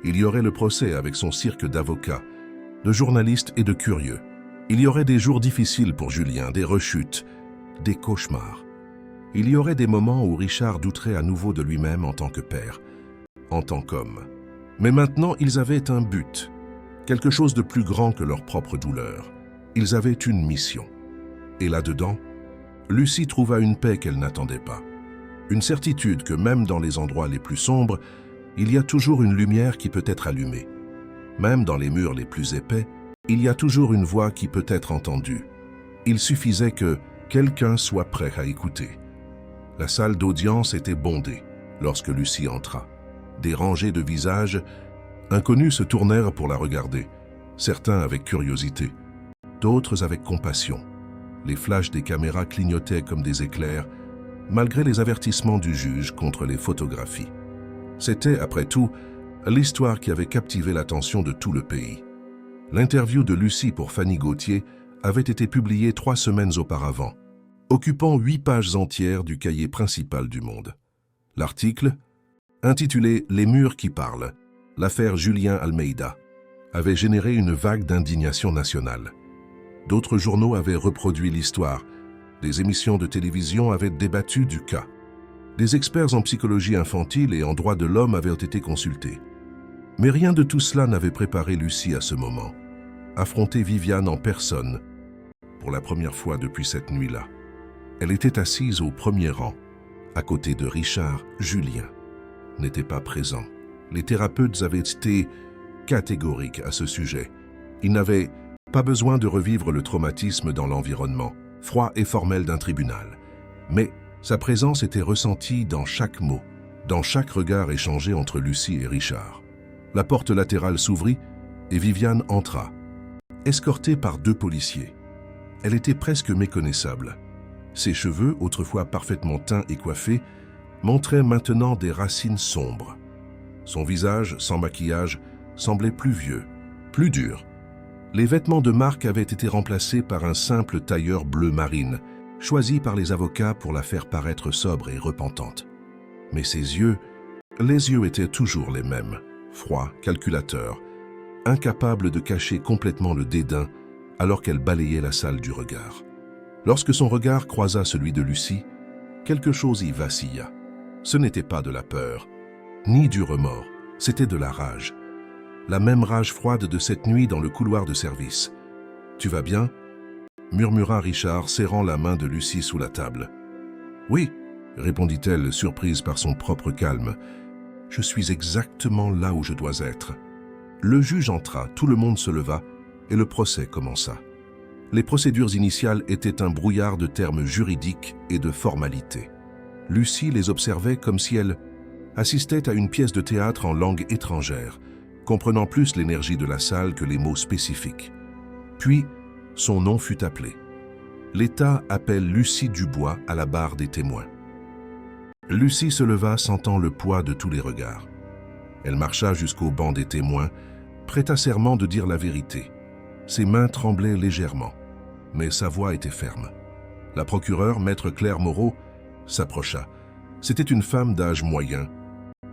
Il y aurait le procès avec son cirque d'avocats, de journalistes et de curieux. Il y aurait des jours difficiles pour Julien, des rechutes, des cauchemars. Il y aurait des moments où Richard douterait à nouveau de lui-même en tant que père, en tant qu'homme. Mais maintenant, ils avaient un but, quelque chose de plus grand que leur propre douleur. Ils avaient une mission. Et là-dedans, Lucie trouva une paix qu'elle n'attendait pas. Une certitude que même dans les endroits les plus sombres, il y a toujours une lumière qui peut être allumée. Même dans les murs les plus épais, il y a toujours une voix qui peut être entendue. Il suffisait que quelqu'un soit prêt à écouter. La salle d'audience était bondée lorsque Lucie entra. Des rangées de visages inconnus se tournèrent pour la regarder, certains avec curiosité, d'autres avec compassion. Les flashs des caméras clignotaient comme des éclairs, malgré les avertissements du juge contre les photographies. C'était, après tout, l'histoire qui avait captivé l'attention de tout le pays. L'interview de Lucie pour Fanny Gauthier avait été publiée 3 semaines auparavant, occupant 8 pages entières du cahier principal du Monde. L'article, intitulé « Les murs qui parlent », l'affaire Julien Almeida, avait généré une vague d'indignation nationale. D'autres journaux avaient reproduit l'histoire, des émissions de télévision avaient débattu du cas. Des experts en psychologie infantile et en droits de l'homme avaient été consultés. Mais rien de tout cela n'avait préparé Lucie à ce moment. Affronter Viviane en personne, pour la première fois depuis cette nuit-là. Elle était assise au premier rang, à côté de Richard. Julien n'était pas présent. Les thérapeutes avaient été catégoriques à ce sujet. Ils n'avaient pas besoin de revivre le traumatisme dans l'environnement froid et formel d'un tribunal. Mais sa présence était ressentie dans chaque mot, dans chaque regard échangé entre Lucie et Richard. La porte latérale s'ouvrit et Viviane entra, escortée par 2 policiers. Elle était presque méconnaissable. Ses cheveux, autrefois parfaitement teints et coiffés, montraient maintenant des racines sombres. Son visage, sans maquillage, semblait plus vieux, plus dur. Les vêtements de marque avaient été remplacés par un simple tailleur bleu marine, choisi par les avocats pour la faire paraître sobre et repentante. Mais ses yeux, les yeux étaient toujours les mêmes, froids, calculateurs, incapables de cacher complètement le dédain alors qu'elle balayait la salle du regard. Lorsque son regard croisa celui de Lucie, quelque chose y vacilla. Ce n'était pas de la peur, ni du remords, c'était de la rage. La même rage froide de cette nuit dans le couloir de service. « Tu vas bien ?» murmura Richard, serrant la main de Lucie sous la table. « Oui, » répondit-elle, surprise par son propre calme. « Je suis exactement là où je dois être. » Le juge entra, tout le monde se leva et le procès commença. Les procédures initiales étaient un brouillard de termes juridiques et de formalités. Lucie les observait comme si elle assistait à une pièce de théâtre en langue étrangère, comprenant plus l'énergie de la salle que les mots spécifiques. Puis, son nom fut appelé. L'État appelle Lucie Dubois à la barre des témoins. Lucie se leva, sentant le poids de tous les regards. Elle marcha jusqu'au banc des témoins, prêta serment de dire la vérité. Ses mains tremblaient légèrement, mais sa voix était ferme. La procureure, maître Claire Moreau, s'approcha. C'était une femme d'âge moyen,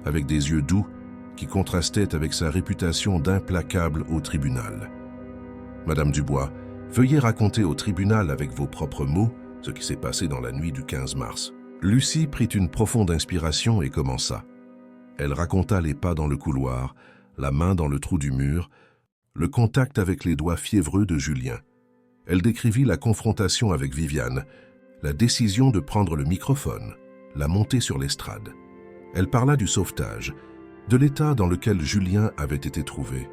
avec des yeux doux, qui contrastait avec sa réputation d'implacable au tribunal. « Madame Dubois, veuillez raconter au tribunal avec vos propres mots ce qui s'est passé dans la nuit du 15 mars. » Lucie prit une profonde inspiration et commença. Elle raconta les pas dans le couloir, la main dans le trou du mur, le contact avec les doigts fiévreux de Julien. Elle décrivit la confrontation avec Viviane, la décision de prendre le microphone, la montée sur l'estrade. Elle parla du sauvetage, de l'état dans lequel Julien avait été trouvé,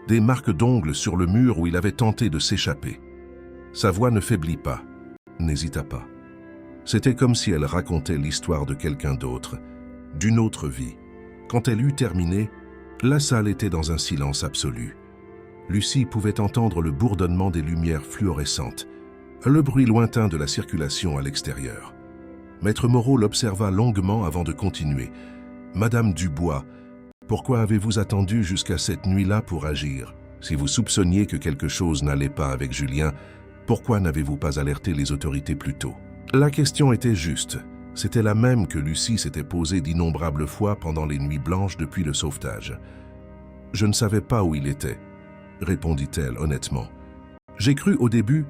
des marques d'ongles sur le mur où il avait tenté de s'échapper. Sa voix ne faiblit pas, n'hésita pas. C'était comme si elle racontait l'histoire de quelqu'un d'autre, d'une autre vie. Quand elle eut terminé, la salle était dans un silence absolu. Lucie pouvait entendre le bourdonnement des lumières fluorescentes, le bruit lointain de la circulation à l'extérieur. Maître Moreau l'observa longuement avant de continuer. « Madame Dubois, pourquoi avez-vous attendu jusqu'à cette nuit-là pour agir? Si vous soupçonniez que quelque chose n'allait pas avec Julien, pourquoi n'avez-vous pas alerté les autorités plus tôt ?» La question était juste, C'était la même que Lucie s'était posée d'innombrables fois pendant les nuits blanches depuis le sauvetage. « Je ne savais pas où il était », répondit-elle honnêtement. « J'ai cru au début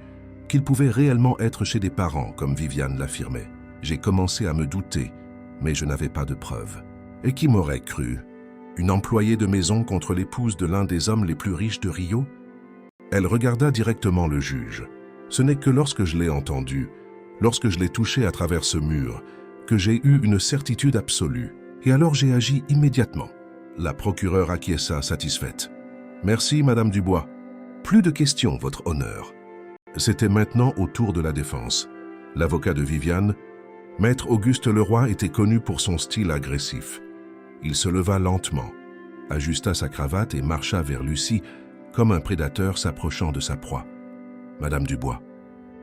qu'il pouvait réellement être chez des parents, comme Viviane l'affirmait. J'ai commencé à me douter, mais je n'avais pas de preuves. Et qui m'aurait cru? Une employée de maison contre l'épouse de l'un des hommes les plus riches de Rio? » Elle regarda directement le juge. « Ce n'est que lorsque je l'ai entendu, lorsque je l'ai touché à travers ce mur, que j'ai eu une certitude absolue. Et alors j'ai agi immédiatement. » La procureure acquiesça satisfaite. « Merci, Madame Dubois. Plus de questions, Votre Honneur. » C'était maintenant au tour de la défense. L'avocat de Viviane, Maître Auguste Leroy, était connu pour son style agressif. Il se leva lentement, ajusta sa cravate et marcha vers Lucie comme un prédateur s'approchant de sa proie. « Madame Dubois, »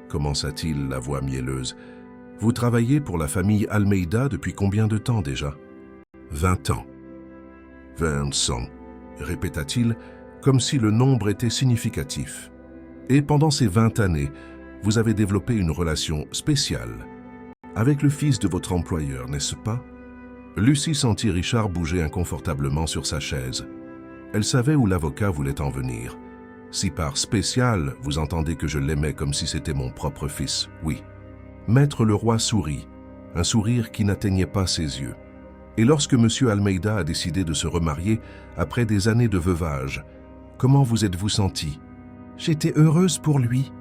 commença-t-il, la voix mielleuse, « vous travaillez pour la famille Almeida depuis combien de temps déjà? » 20 ans. 20 ans, répéta-t-il, comme si le nombre était significatif. Et pendant ces 20 années, vous avez développé une relation spéciale avec le fils de votre employeur, n'est-ce pas? Lucie sentit Richard bouger inconfortablement sur sa chaise. Elle savait où l'avocat voulait en venir. Si par spécial, vous entendez que je l'aimais comme si c'était mon propre fils, oui. Maître Leroy sourit, un sourire qui n'atteignait pas ses yeux. Et lorsque M. Almeida a décidé de se remarier après des années de veuvage, comment vous êtes-vous senti? J'étais heureuse pour lui,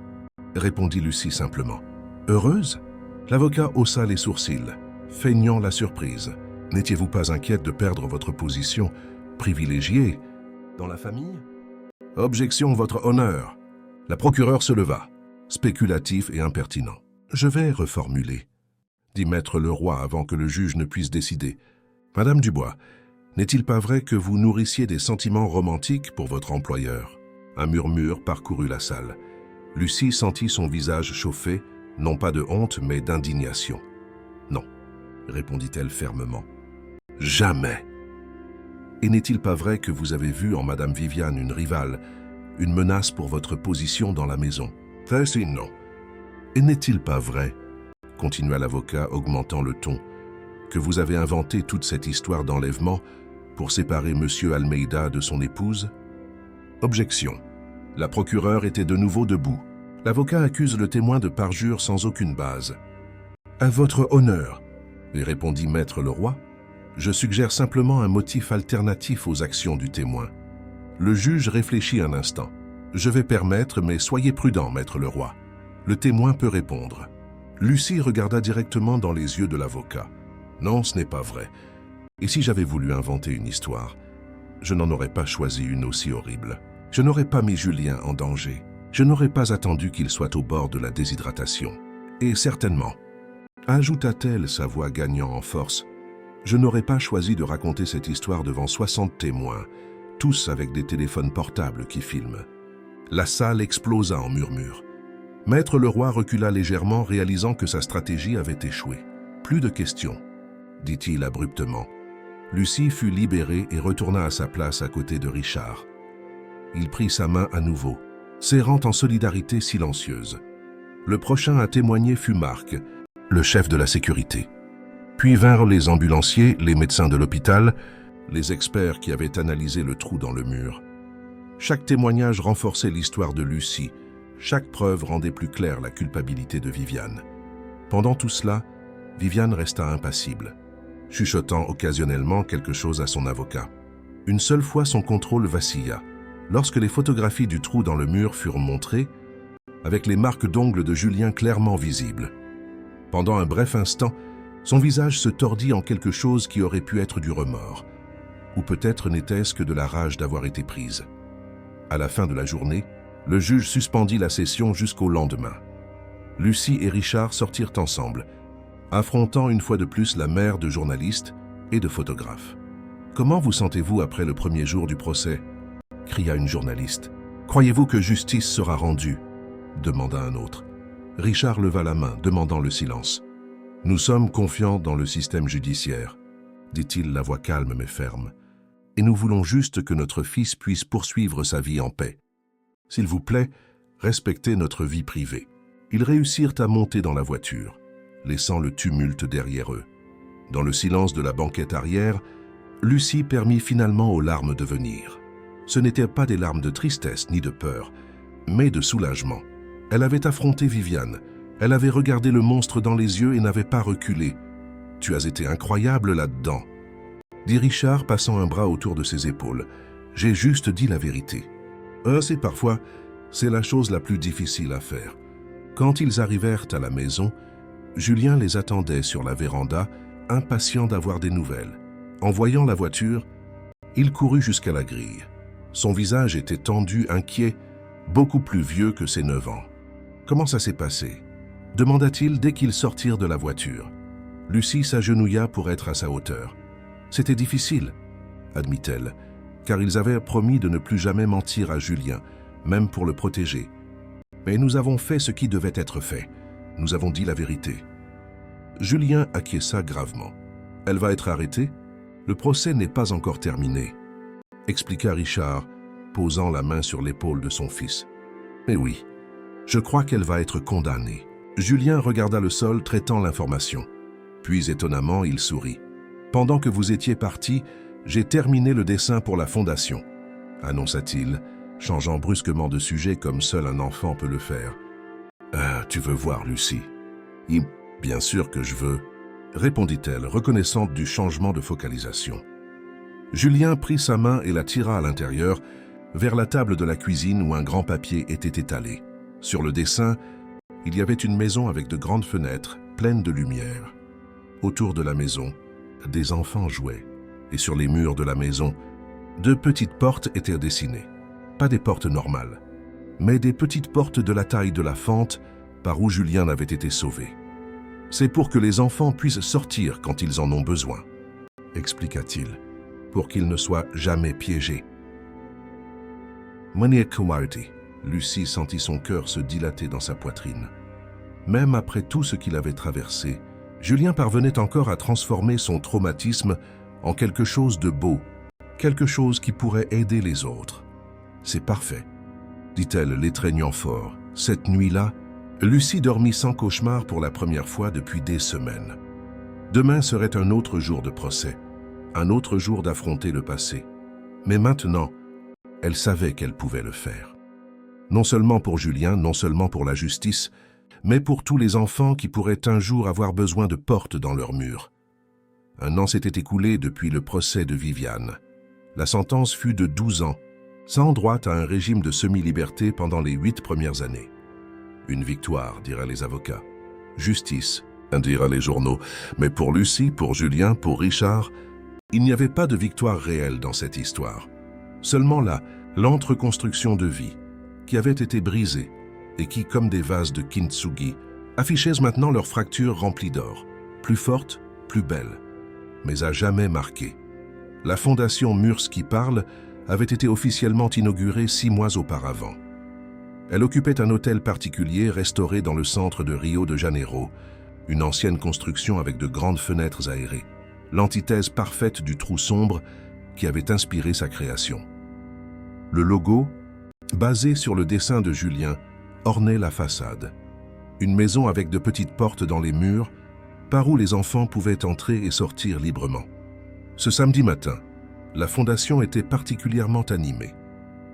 répondit Lucie simplement. Heureuse? L'avocat haussa les sourcils, feignant la surprise. N'étiez-vous pas inquiète de perdre votre position privilégiée dans la famille? Objection, Votre Honneur. La procureure se leva, spéculatif et impertinent. Je vais reformuler, dit Maître Leroy avant que le juge ne puisse décider. Madame Dubois, n'est-il pas vrai que vous nourrissiez des sentiments romantiques pour votre employeur? Un murmure parcourut la salle. Lucie sentit son visage chauffer, non pas de honte, mais d'indignation. Non, répondit-elle fermement. Jamais. Et n'est-il pas vrai que vous avez vu en Madame Viviane une rivale, une menace pour votre position dans la maison? Si, non. Et n'est-il pas vrai, continua l'avocat augmentant le ton, que vous avez inventé toute cette histoire d'enlèvement pour séparer M. Almeida de son épouse? Objection. La procureure était de nouveau debout. L'avocat accuse le témoin de parjure sans aucune base. À votre honneur, lui répondit Maître Leroy, je suggère simplement un motif alternatif aux actions du témoin. Le juge réfléchit un instant. Je vais permettre, mais soyez prudent, Maître Leroy. Le témoin peut répondre. Lucie regarda directement dans les yeux de l'avocat. Non, ce n'est pas vrai. Et si j'avais voulu inventer une histoire, je n'en aurais pas choisi une aussi horrible. Je n'aurais pas mis Julien en danger. Je n'aurais pas attendu qu'il soit au bord de la déshydratation. Et certainement, ajouta-t-elle, sa voix gagnant en force, je n'aurais pas choisi de raconter cette histoire devant 60 témoins, tous avec des téléphones portables qui filment. La salle explosa en murmures. Maître Leroy recula légèrement, réalisant que sa stratégie avait échoué. Plus de questions, dit-il abruptement. Lucie fut libérée et retourna à sa place à côté de Richard. Il prit sa main à nouveau, serrant en solidarité silencieuse. Le prochain à témoigner fut Marc, le chef de la sécurité. Puis vinrent les ambulanciers, les médecins de l'hôpital, les experts qui avaient analysé le trou dans le mur. Chaque témoignage renforçait l'histoire de Lucie, chaque preuve rendait plus claire la culpabilité de Viviane. Pendant tout cela, Viviane resta impassible, chuchotant occasionnellement quelque chose à son avocat. Une seule fois son contrôle vacilla, lorsque les photographies du trou dans le mur furent montrées, avec les marques d'ongles de Julien clairement visibles. Pendant un bref instant, son visage se tordit en quelque chose qui aurait pu être du remords, ou peut-être n'était-ce que de la rage d'avoir été prise. À la fin de la journée, le juge suspendit la session jusqu'au lendemain. Lucie et Richard sortirent ensemble, affrontant une fois de plus la mer de journalistes et de photographes. « Comment vous sentez-vous après le premier jour du procès » cria une journaliste. « Croyez-vous que justice sera rendue » demanda un autre. Richard leva la main, demandant le silence. « Nous sommes confiants dans le système judiciaire, » dit-il, la voix calme mais ferme. « Et nous voulons juste que notre fils puisse poursuivre sa vie en paix. S'il vous plaît, respectez notre vie privée. » Ils réussirent à monter dans la voiture. laissant le tumulte derrière eux. Dans le silence de la banquette arrière, Lucie permit finalement aux larmes de venir. Ce n'étaient pas des larmes de tristesse ni de peur, mais de soulagement. Elle avait affronté Viviane, elle avait regardé le monstre dans les yeux et n'avait pas reculé. « Tu as été incroyable là-dedans », dit Richard, passant un bras autour de ses épaules. « J'ai juste dit la vérité. » C'est la chose la plus difficile à faire. Quand ils arrivèrent à la maison, Julien les attendait sur la véranda, impatient d'avoir des nouvelles. En voyant la voiture, il courut jusqu'à la grille. Son visage était tendu, inquiet, beaucoup plus vieux que ses 9 ans. « Comment ça s'est passé ?» demanda-t-il dès qu'ils sortirent de la voiture. Lucie s'agenouilla pour être à sa hauteur. « C'était difficile, » admit-elle, car ils avaient promis de ne plus jamais mentir à Julien, même pour le protéger. Mais nous avons fait ce qui devait être fait. Nous avons dit la vérité. Julien acquiesça gravement. « Elle va être arrêtée ? Le procès n'est pas encore terminé, » expliqua Richard, posant la main sur l'épaule de son fils. « Mais oui, je crois qu'elle va être condamnée. » Julien regarda le sol, traitant l'information. Puis, étonnamment, il sourit. « Pendant que vous étiez partis, j'ai terminé le dessin pour la fondation, » annonça-t-il, changeant brusquement de sujet comme seul un enfant peut le faire. « Tu veux voir Lucie ?»« Bien sûr que je veux, » répondit-elle, reconnaissante du changement de focalisation. Julien prit sa main et la tira à l'intérieur, vers la table de la cuisine où un grand papier était étalé. Sur le dessin, il y avait une maison avec de grandes fenêtres, pleines de lumière. Autour de la maison, des enfants jouaient, et sur les murs de la maison, 2 petites portes étaient dessinées. Pas des portes normales, mais des petites portes de la taille de la fente par où Julien avait été sauvé. « C'est pour que les enfants puissent sortir quand ils en ont besoin, » expliqua-t-il, « pour qu'ils ne soient jamais piégés. » Lucie sentit son cœur se dilater dans sa poitrine. Même après tout ce qu'il avait traversé, Julien parvenait encore à transformer son traumatisme en quelque chose de beau, quelque chose qui pourrait aider les autres. « C'est parfait, » dit-elle, l'étreignant fort. Cette nuit-là, Lucie dormit sans cauchemar pour la première fois depuis des semaines. Demain serait un autre jour de procès, un autre jour d'affronter le passé. Mais maintenant, elle savait qu'elle pouvait le faire. Non seulement pour Julien, non seulement pour la justice, mais pour tous les enfants qui pourraient un jour avoir besoin de portes dans leurs murs. Un an s'était écoulé depuis le procès de Viviane. La sentence fut de 12 ans, sans droit à un régime de semi-liberté pendant les 8 premières années. Une victoire, diraient les avocats. Justice, dirent les journaux. Mais pour Lucie, pour Julien, pour Richard, il n'y avait pas de victoire réelle dans cette histoire. Seulement la lente reconstruction de vie, qui avait été brisée et qui, comme des vases de kintsugi, affichaient maintenant leurs fractures remplies d'or, plus fortes, plus belles, mais à jamais marquées. La fondation Murs qui parle avait été officiellement inaugurée 6 mois auparavant. Elle occupait un hôtel particulier restauré dans le centre de Rio de Janeiro, une ancienne construction avec de grandes fenêtres aérées, l'antithèse parfaite du trou sombre qui avait inspiré sa création. Le logo, basé sur le dessin de Julien, ornait la façade. Une maison avec de petites portes dans les murs, par où les enfants pouvaient entrer et sortir librement. Ce samedi matin, la fondation était particulièrement animée.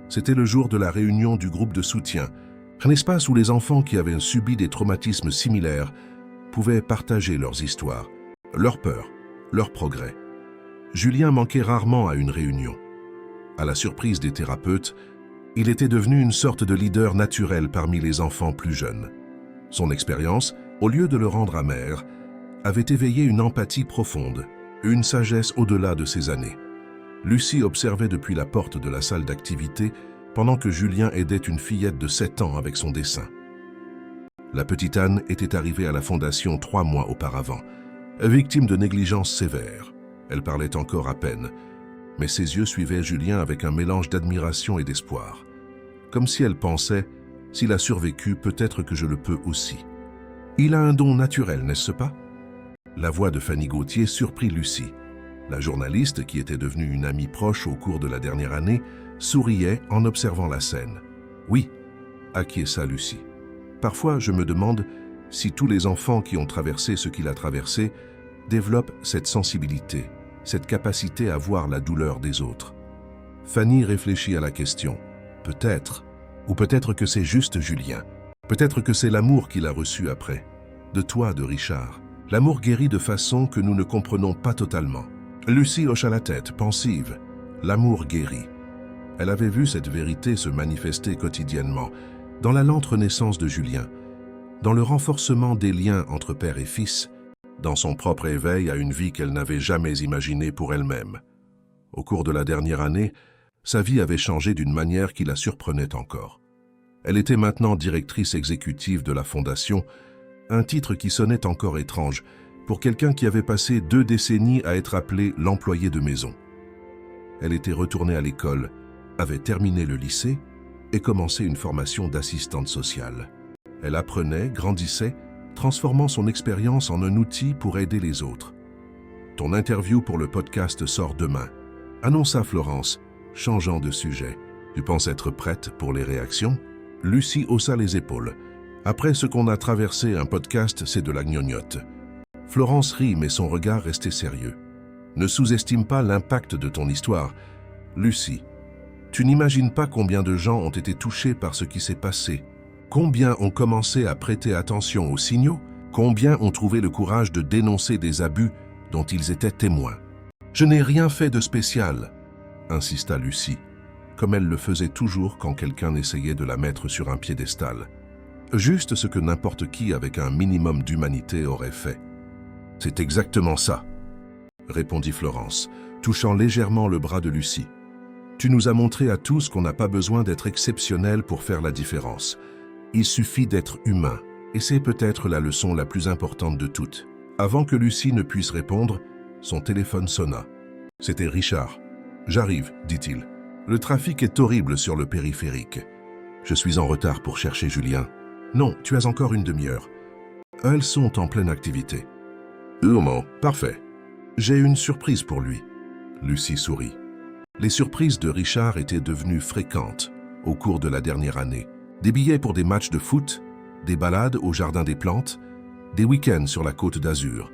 C'était le jour de la réunion du groupe de soutien, un espace où les enfants qui avaient subi des traumatismes similaires pouvaient partager leurs histoires, leurs peurs, leurs progrès. Julien manquait rarement à une réunion. À la surprise des thérapeutes, il était devenu une sorte de leader naturel parmi les enfants plus jeunes. Son expérience, au lieu de le rendre amer, avait éveillé une empathie profonde, une sagesse au-delà de ses années. Lucie observait depuis la porte de la salle d'activité pendant que Julien aidait une fillette de 7 ans avec son dessin. La petite Anne était arrivée à la fondation 3 mois auparavant, victime de négligence sévère. Elle parlait encore à peine, mais ses yeux suivaient Julien avec un mélange d'admiration et d'espoir. Comme si elle pensait, s'il a survécu, peut-être que je le peux aussi. Il a un don naturel, n'est-ce pas? La voix de Fanny Gauthier surprit Lucie. La journaliste, qui était devenue une amie proche au cours de la dernière année, souriait en observant la scène. « Oui », acquiesça Lucie. « Parfois, je me demande si tous les enfants qui ont traversé ce qu'il a traversé développent cette sensibilité, cette capacité à voir la douleur des autres. Fanny réfléchit à la question. Peut-être, ou peut-être que c'est juste Julien. Peut-être que c'est l'amour qu'il a reçu après. De toi, de Richard. L'amour guérit de façon que nous ne comprenons pas totalement. Lucie hocha la tête, pensive. L'amour guérit. Elle avait vu cette vérité se manifester quotidiennement, dans la lente renaissance de Julien, dans le renforcement des liens entre père et fils, dans son propre éveil à une vie qu'elle n'avait jamais imaginée pour elle-même. Au cours de la dernière année, sa vie avait changé d'une manière qui la surprenait encore. Elle était maintenant directrice exécutive de la Fondation, un titre qui sonnait encore étrange pour quelqu'un qui avait passé 2 décennies à être appelé l'employé de maison. Elle était retournée à l'école, avait terminé le lycée et commencé une formation d'assistante sociale. Elle apprenait, grandissait, transformant son expérience en un outil pour aider les autres. « Ton interview pour le podcast sort demain », annonça Florence, changeant de sujet. « Tu penses être prête pour les réactions ?» Lucie haussa les épaules. « Après ce qu'on a traversé, un podcast, c'est de la gnognotte. » Florence rit, mais son regard restait sérieux. « Ne sous-estime pas l'impact de ton histoire. Lucie, tu n'imagines pas combien de gens ont été touchés par ce qui s'est passé. Combien ont commencé à prêter attention aux signaux? Combien ont trouvé le courage de dénoncer des abus dont ils étaient témoins? Je n'ai rien fait de spécial, insista Lucie, comme elle le faisait toujours quand quelqu'un essayait de la mettre sur un piédestal. Juste ce que n'importe qui avec un minimum d'humanité aurait fait. C'est exactement ça, répondit Florence, touchant légèrement le bras de Lucie. Tu nous as montré à tous qu'on n'a pas besoin d'être exceptionnel pour faire la différence. Il suffit d'être humain, et c'est peut-être la leçon la plus importante de toutes. Avant que Lucie ne puisse répondre, son téléphone sonna. C'était Richard. « J'arrive, dit-il. Le trafic est horrible sur le périphérique. Je suis en retard pour chercher Julien. Non, tu as encore une demi-heure. Elles sont en pleine activité. Parfait. J'ai une surprise pour lui. » Lucie sourit. Les surprises de Richard étaient devenues fréquentes au cours de la dernière année. Des billets pour des matchs de foot, des balades au Jardin des Plantes, des week-ends sur la Côte d'Azur.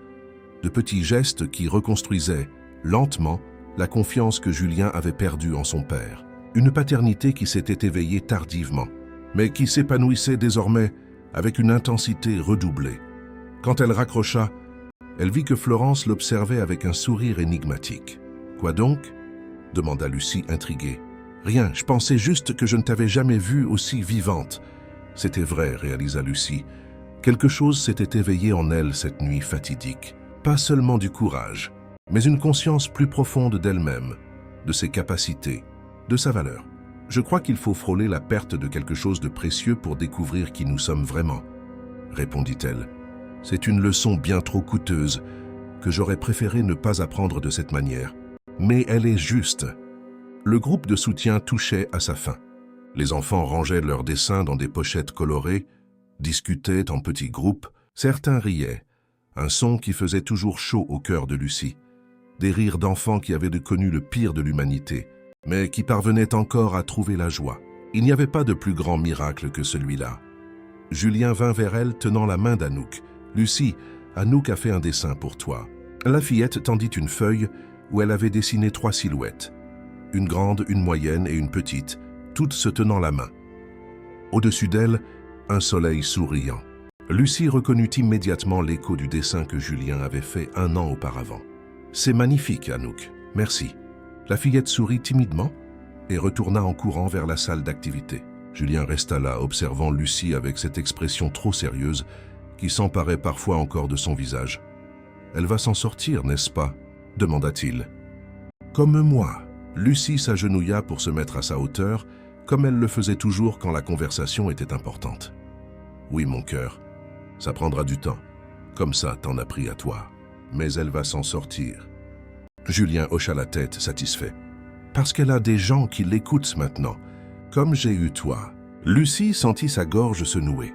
De petits gestes qui reconstruisaient, lentement, la confiance que Julien avait perdue en son père. Une paternité qui s'était éveillée tardivement, mais qui s'épanouissait désormais avec une intensité redoublée. Quand elle raccrocha, elle vit que Florence l'observait avec un sourire énigmatique. « Quoi donc ?» demanda Lucie intriguée. « Rien, je pensais juste que je ne t'avais jamais vue aussi vivante. » C'était vrai, réalisa Lucie. Quelque chose s'était éveillé en elle cette nuit fatidique. Pas seulement du courage, mais une conscience plus profonde d'elle-même, de ses capacités, de sa valeur. « Je crois qu'il faut frôler la perte de quelque chose de précieux pour découvrir qui nous sommes vraiment, » répondit-elle. « C'est une leçon bien trop coûteuse que j'aurais préféré ne pas apprendre de cette manière. Mais elle est juste. » Le groupe de soutien touchait à sa fin. Les enfants rangeaient leurs dessins dans des pochettes colorées, discutaient en petits groupes, certains riaient, un son qui faisait toujours chaud au cœur de Lucie. Des rires d'enfants qui avaient connu le pire de l'humanité, mais qui parvenaient encore à trouver la joie. Il n'y avait pas de plus grand miracle que celui-là. Julien vint vers elle tenant la main d'Anouk. « Lucie, Anouk a fait un dessin pour toi. » La fillette tendit une feuille où elle avait dessiné 3 silhouettes. Une grande, une moyenne et une petite, toutes se tenant la main. Au-dessus d'elle, un soleil souriant. Lucie reconnut immédiatement l'écho du dessin que Julien avait fait 1 an auparavant. « C'est magnifique, Anouk. Merci. » La fillette sourit timidement et retourna en courant vers la salle d'activité. Julien resta là, observant Lucie avec cette expression trop sérieuse qui s'emparait parfois encore de son visage. « Elle va s'en sortir, n'est-ce pas ?» demanda-t-il. « Comme moi. » Lucie s'agenouilla pour se mettre à sa hauteur, comme elle le faisait toujours quand la conversation était importante. « Oui, mon cœur, ça prendra du temps. Comme ça, t'en as pris à toi. Mais elle va s'en sortir. » Julien hocha la tête, satisfait. « Parce qu'elle a des gens qui l'écoutent maintenant, comme j'ai eu toi. » Lucie sentit sa gorge se nouer.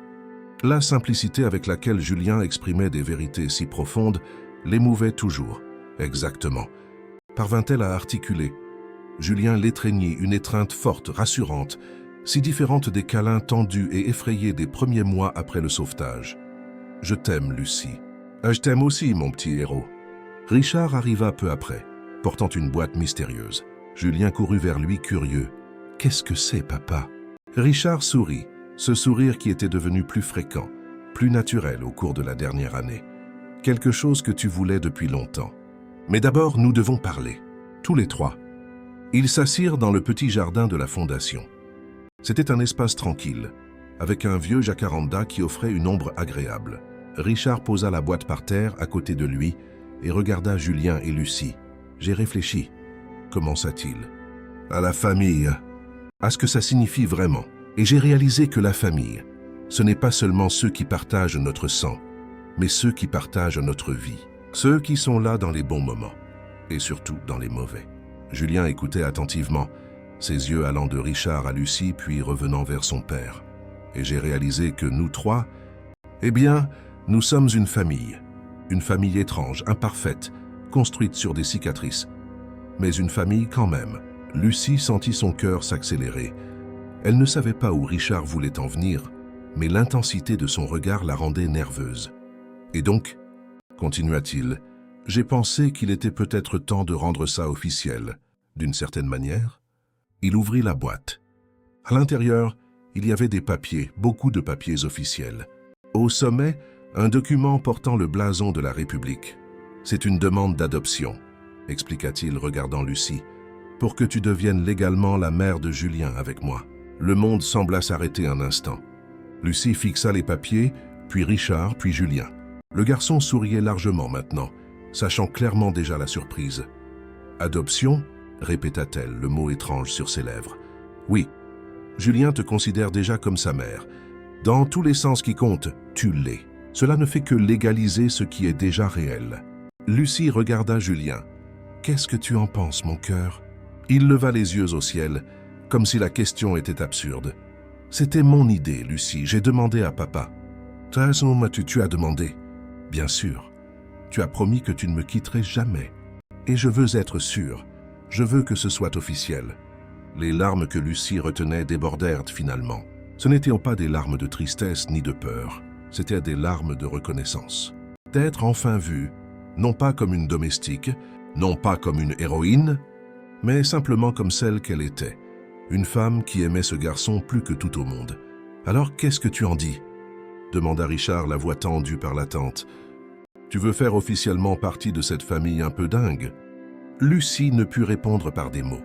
La simplicité avec laquelle Julien exprimait des vérités si profondes l'émouvait toujours. Exactement. Parvint-elle à articuler? Julien l'étreignit, une étreinte forte, rassurante, si différente des câlins tendus et effrayés des premiers mois après le sauvetage. Je t'aime, Lucie. Je t'aime aussi, mon petit héros. Richard arriva peu après, portant une boîte mystérieuse. Julien courut vers lui, curieux. « Qu'est-ce que c'est, papa ?» Richard sourit, ce sourire qui était devenu plus fréquent, plus naturel au cours de la dernière année. Quelque chose que tu voulais depuis longtemps. Mais d'abord, nous devons parler, tous les trois. Ils s'assirent dans le petit jardin de la fondation. C'était un espace tranquille, avec un vieux jacaranda qui offrait une ombre agréable. Richard posa la boîte par terre à côté de lui et regarda Julien et Lucie. « J'ai réfléchi. » commença-t-il. « À la famille, à ce que ça signifie vraiment. Et j'ai réalisé que la famille, ce n'est pas seulement ceux qui partagent notre sang, mais ceux qui partagent notre vie. Ceux qui sont là dans les bons moments, et surtout dans les mauvais. » Julien écoutait attentivement, ses yeux allant de Richard à Lucie puis revenant vers son père. Et j'ai réalisé que nous trois, eh bien, nous sommes une famille étrange, imparfaite, construite sur des cicatrices. Mais une famille quand même. Lucie sentit son cœur s'accélérer. Elle ne savait pas où Richard voulait en venir, mais l'intensité de son regard la rendait nerveuse. Et donc, continua-t-il, j'ai pensé qu'il était peut-être temps de rendre ça officiel, d'une certaine manière. Il ouvrit la boîte. À l'intérieur, il y avait des papiers, beaucoup de papiers officiels. Au sommet, un document portant le blason de la République. C'est une demande d'adoption, expliqua-t-il regardant Lucie, pour que tu deviennes légalement la mère de Julien avec moi. Le monde sembla s'arrêter un instant. Lucie fixa les papiers, puis Richard, puis Julien. Le garçon souriait largement maintenant, sachant clairement déjà la surprise. « Adoption ?» répéta-t-elle, le mot étrange sur ses lèvres. « Oui, Julien te considère déjà comme sa mère. Dans tous les sens qui comptent, tu l'es. Cela ne fait que légaliser ce qui est déjà réel. » Lucie regarda Julien. « Qu'est-ce que tu en penses, mon cœur ?» Il leva les yeux au ciel, comme si la question était absurde. « C'était mon idée, Lucie, j'ai demandé à papa. »« De toute façon, tu as demandé. »« Bien sûr. Tu as promis que tu ne me quitterais jamais. Et je veux être sûr. Je veux que ce soit officiel. » Les larmes que Lucie retenait débordèrent finalement. Ce n'étaient pas des larmes de tristesse ni de peur, c'étaient des larmes de reconnaissance. D'être enfin vue, non pas comme une domestique, non pas comme une héroïne, mais simplement comme celle qu'elle était, une femme qui aimait ce garçon plus que tout au monde. « Alors qu'est-ce que tu en dis ?» demanda Richard, la voix tendue par l'attente. « Tu veux faire officiellement partie de cette famille un peu dingue ?» Lucie ne put répondre par des mots.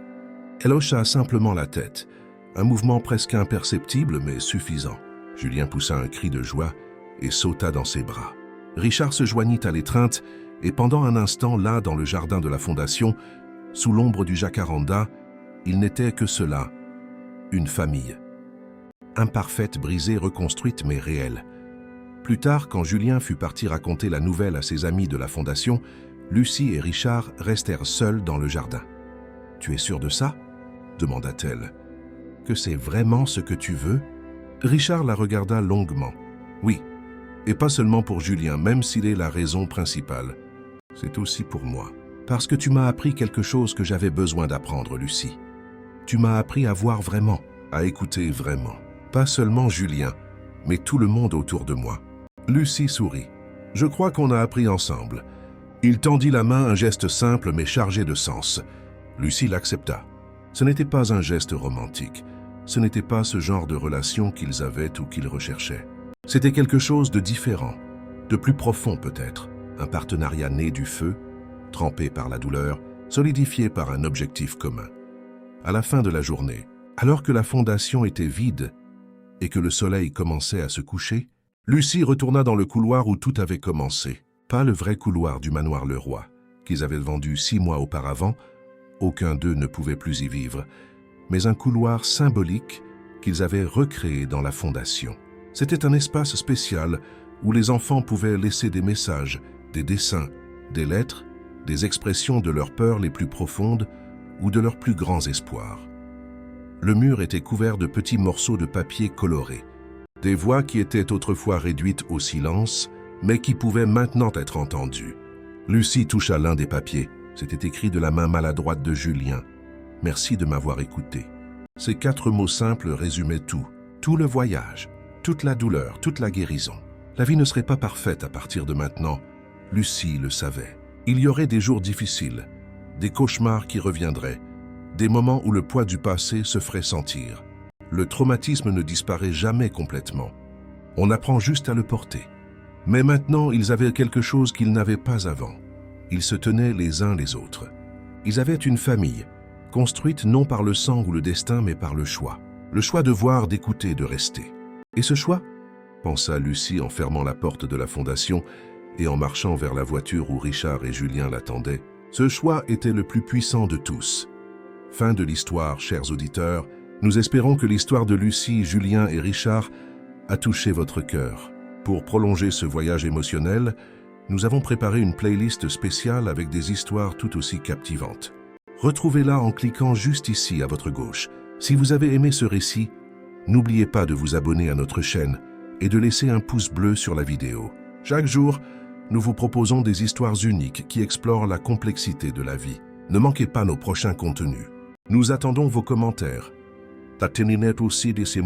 Elle hocha simplement la tête, un mouvement presque imperceptible mais suffisant. Julien poussa un cri de joie et sauta dans ses bras. Richard se joignit à l'étreinte et pendant un instant, là dans le jardin de la Fondation, sous l'ombre du jacaranda, il n'était que cela, une famille. Imparfaite, brisée, reconstruite mais réelle. Plus tard, quand Julien fut parti raconter la nouvelle à ses amis de la Fondation, Lucie et Richard restèrent seuls dans le jardin. « Tu es sûr de ça ?» demanda-t-elle. « Que c'est vraiment ce que tu veux ?» Richard la regarda longuement. « Oui, et pas seulement pour Julien, même s'il est la raison principale. C'est aussi pour moi. Parce que tu m'as appris quelque chose que j'avais besoin d'apprendre, Lucie. Tu m'as appris à voir vraiment, à écouter vraiment. Pas seulement Julien, mais tout le monde autour de moi. » Lucie sourit. « Je crois qu'on a appris ensemble. » Il tendit la main, un geste simple mais chargé de sens. Lucie l'accepta. Ce n'était pas un geste romantique. Ce n'était pas ce genre de relation qu'ils avaient ou qu'ils recherchaient. C'était quelque chose de différent, de plus profond peut-être. Un partenariat né du feu, trempé par la douleur, solidifié par un objectif commun. À la fin de la journée, alors que la fondation était vide et que le soleil commençait à se coucher, Lucie retourna dans le couloir où tout avait commencé. Pas le vrai couloir du manoir Leroy, qu'ils avaient vendu 6 mois auparavant, aucun d'eux ne pouvait plus y vivre, mais un couloir symbolique qu'ils avaient recréé dans la fondation. C'était un espace spécial où les enfants pouvaient laisser des messages, des dessins, des lettres, des expressions de leurs peurs les plus profondes ou de leurs plus grands espoirs. Le mur était couvert de petits morceaux de papier colorés, des voix qui étaient autrefois réduites au silence, mais qui pouvaient maintenant être entendues. Lucie toucha l'un des papiers. C'était écrit de la main maladroite de Julien. « Merci de m'avoir écouté. » Ces 4 mots simples résumaient tout. Tout le voyage, toute la douleur, toute la guérison. La vie ne serait pas parfaite à partir de maintenant. Lucie le savait. Il y aurait des jours difficiles, des cauchemars qui reviendraient, des moments où le poids du passé se ferait sentir. Le traumatisme ne disparaît jamais complètement. On apprend juste à le porter. Mais maintenant, ils avaient quelque chose qu'ils n'avaient pas avant. Ils se tenaient les uns les autres. Ils avaient une famille, construite non par le sang ou le destin, mais par le choix. Le choix de voir, d'écouter, de rester. Et ce choix, pensa Lucie en fermant la porte de la fondation et en marchant vers la voiture où Richard et Julien l'attendaient, ce choix était le plus puissant de tous. Fin de l'histoire, chers auditeurs. Nous espérons que l'histoire de Lucie, Julien et Richard a touché votre cœur. Pour prolonger ce voyage émotionnel, nous avons préparé une playlist spéciale avec des histoires tout aussi captivantes. Retrouvez-la en cliquant juste ici à votre gauche. Si vous avez aimé ce récit, n'oubliez pas de vous abonner à notre chaîne et de laisser un pouce bleu sur la vidéo. Chaque jour, nous vous proposons des histoires uniques qui explorent la complexité de la vie. Ne manquez pas nos prochains contenus. Nous attendons vos commentaires. Tatininet aussi de ces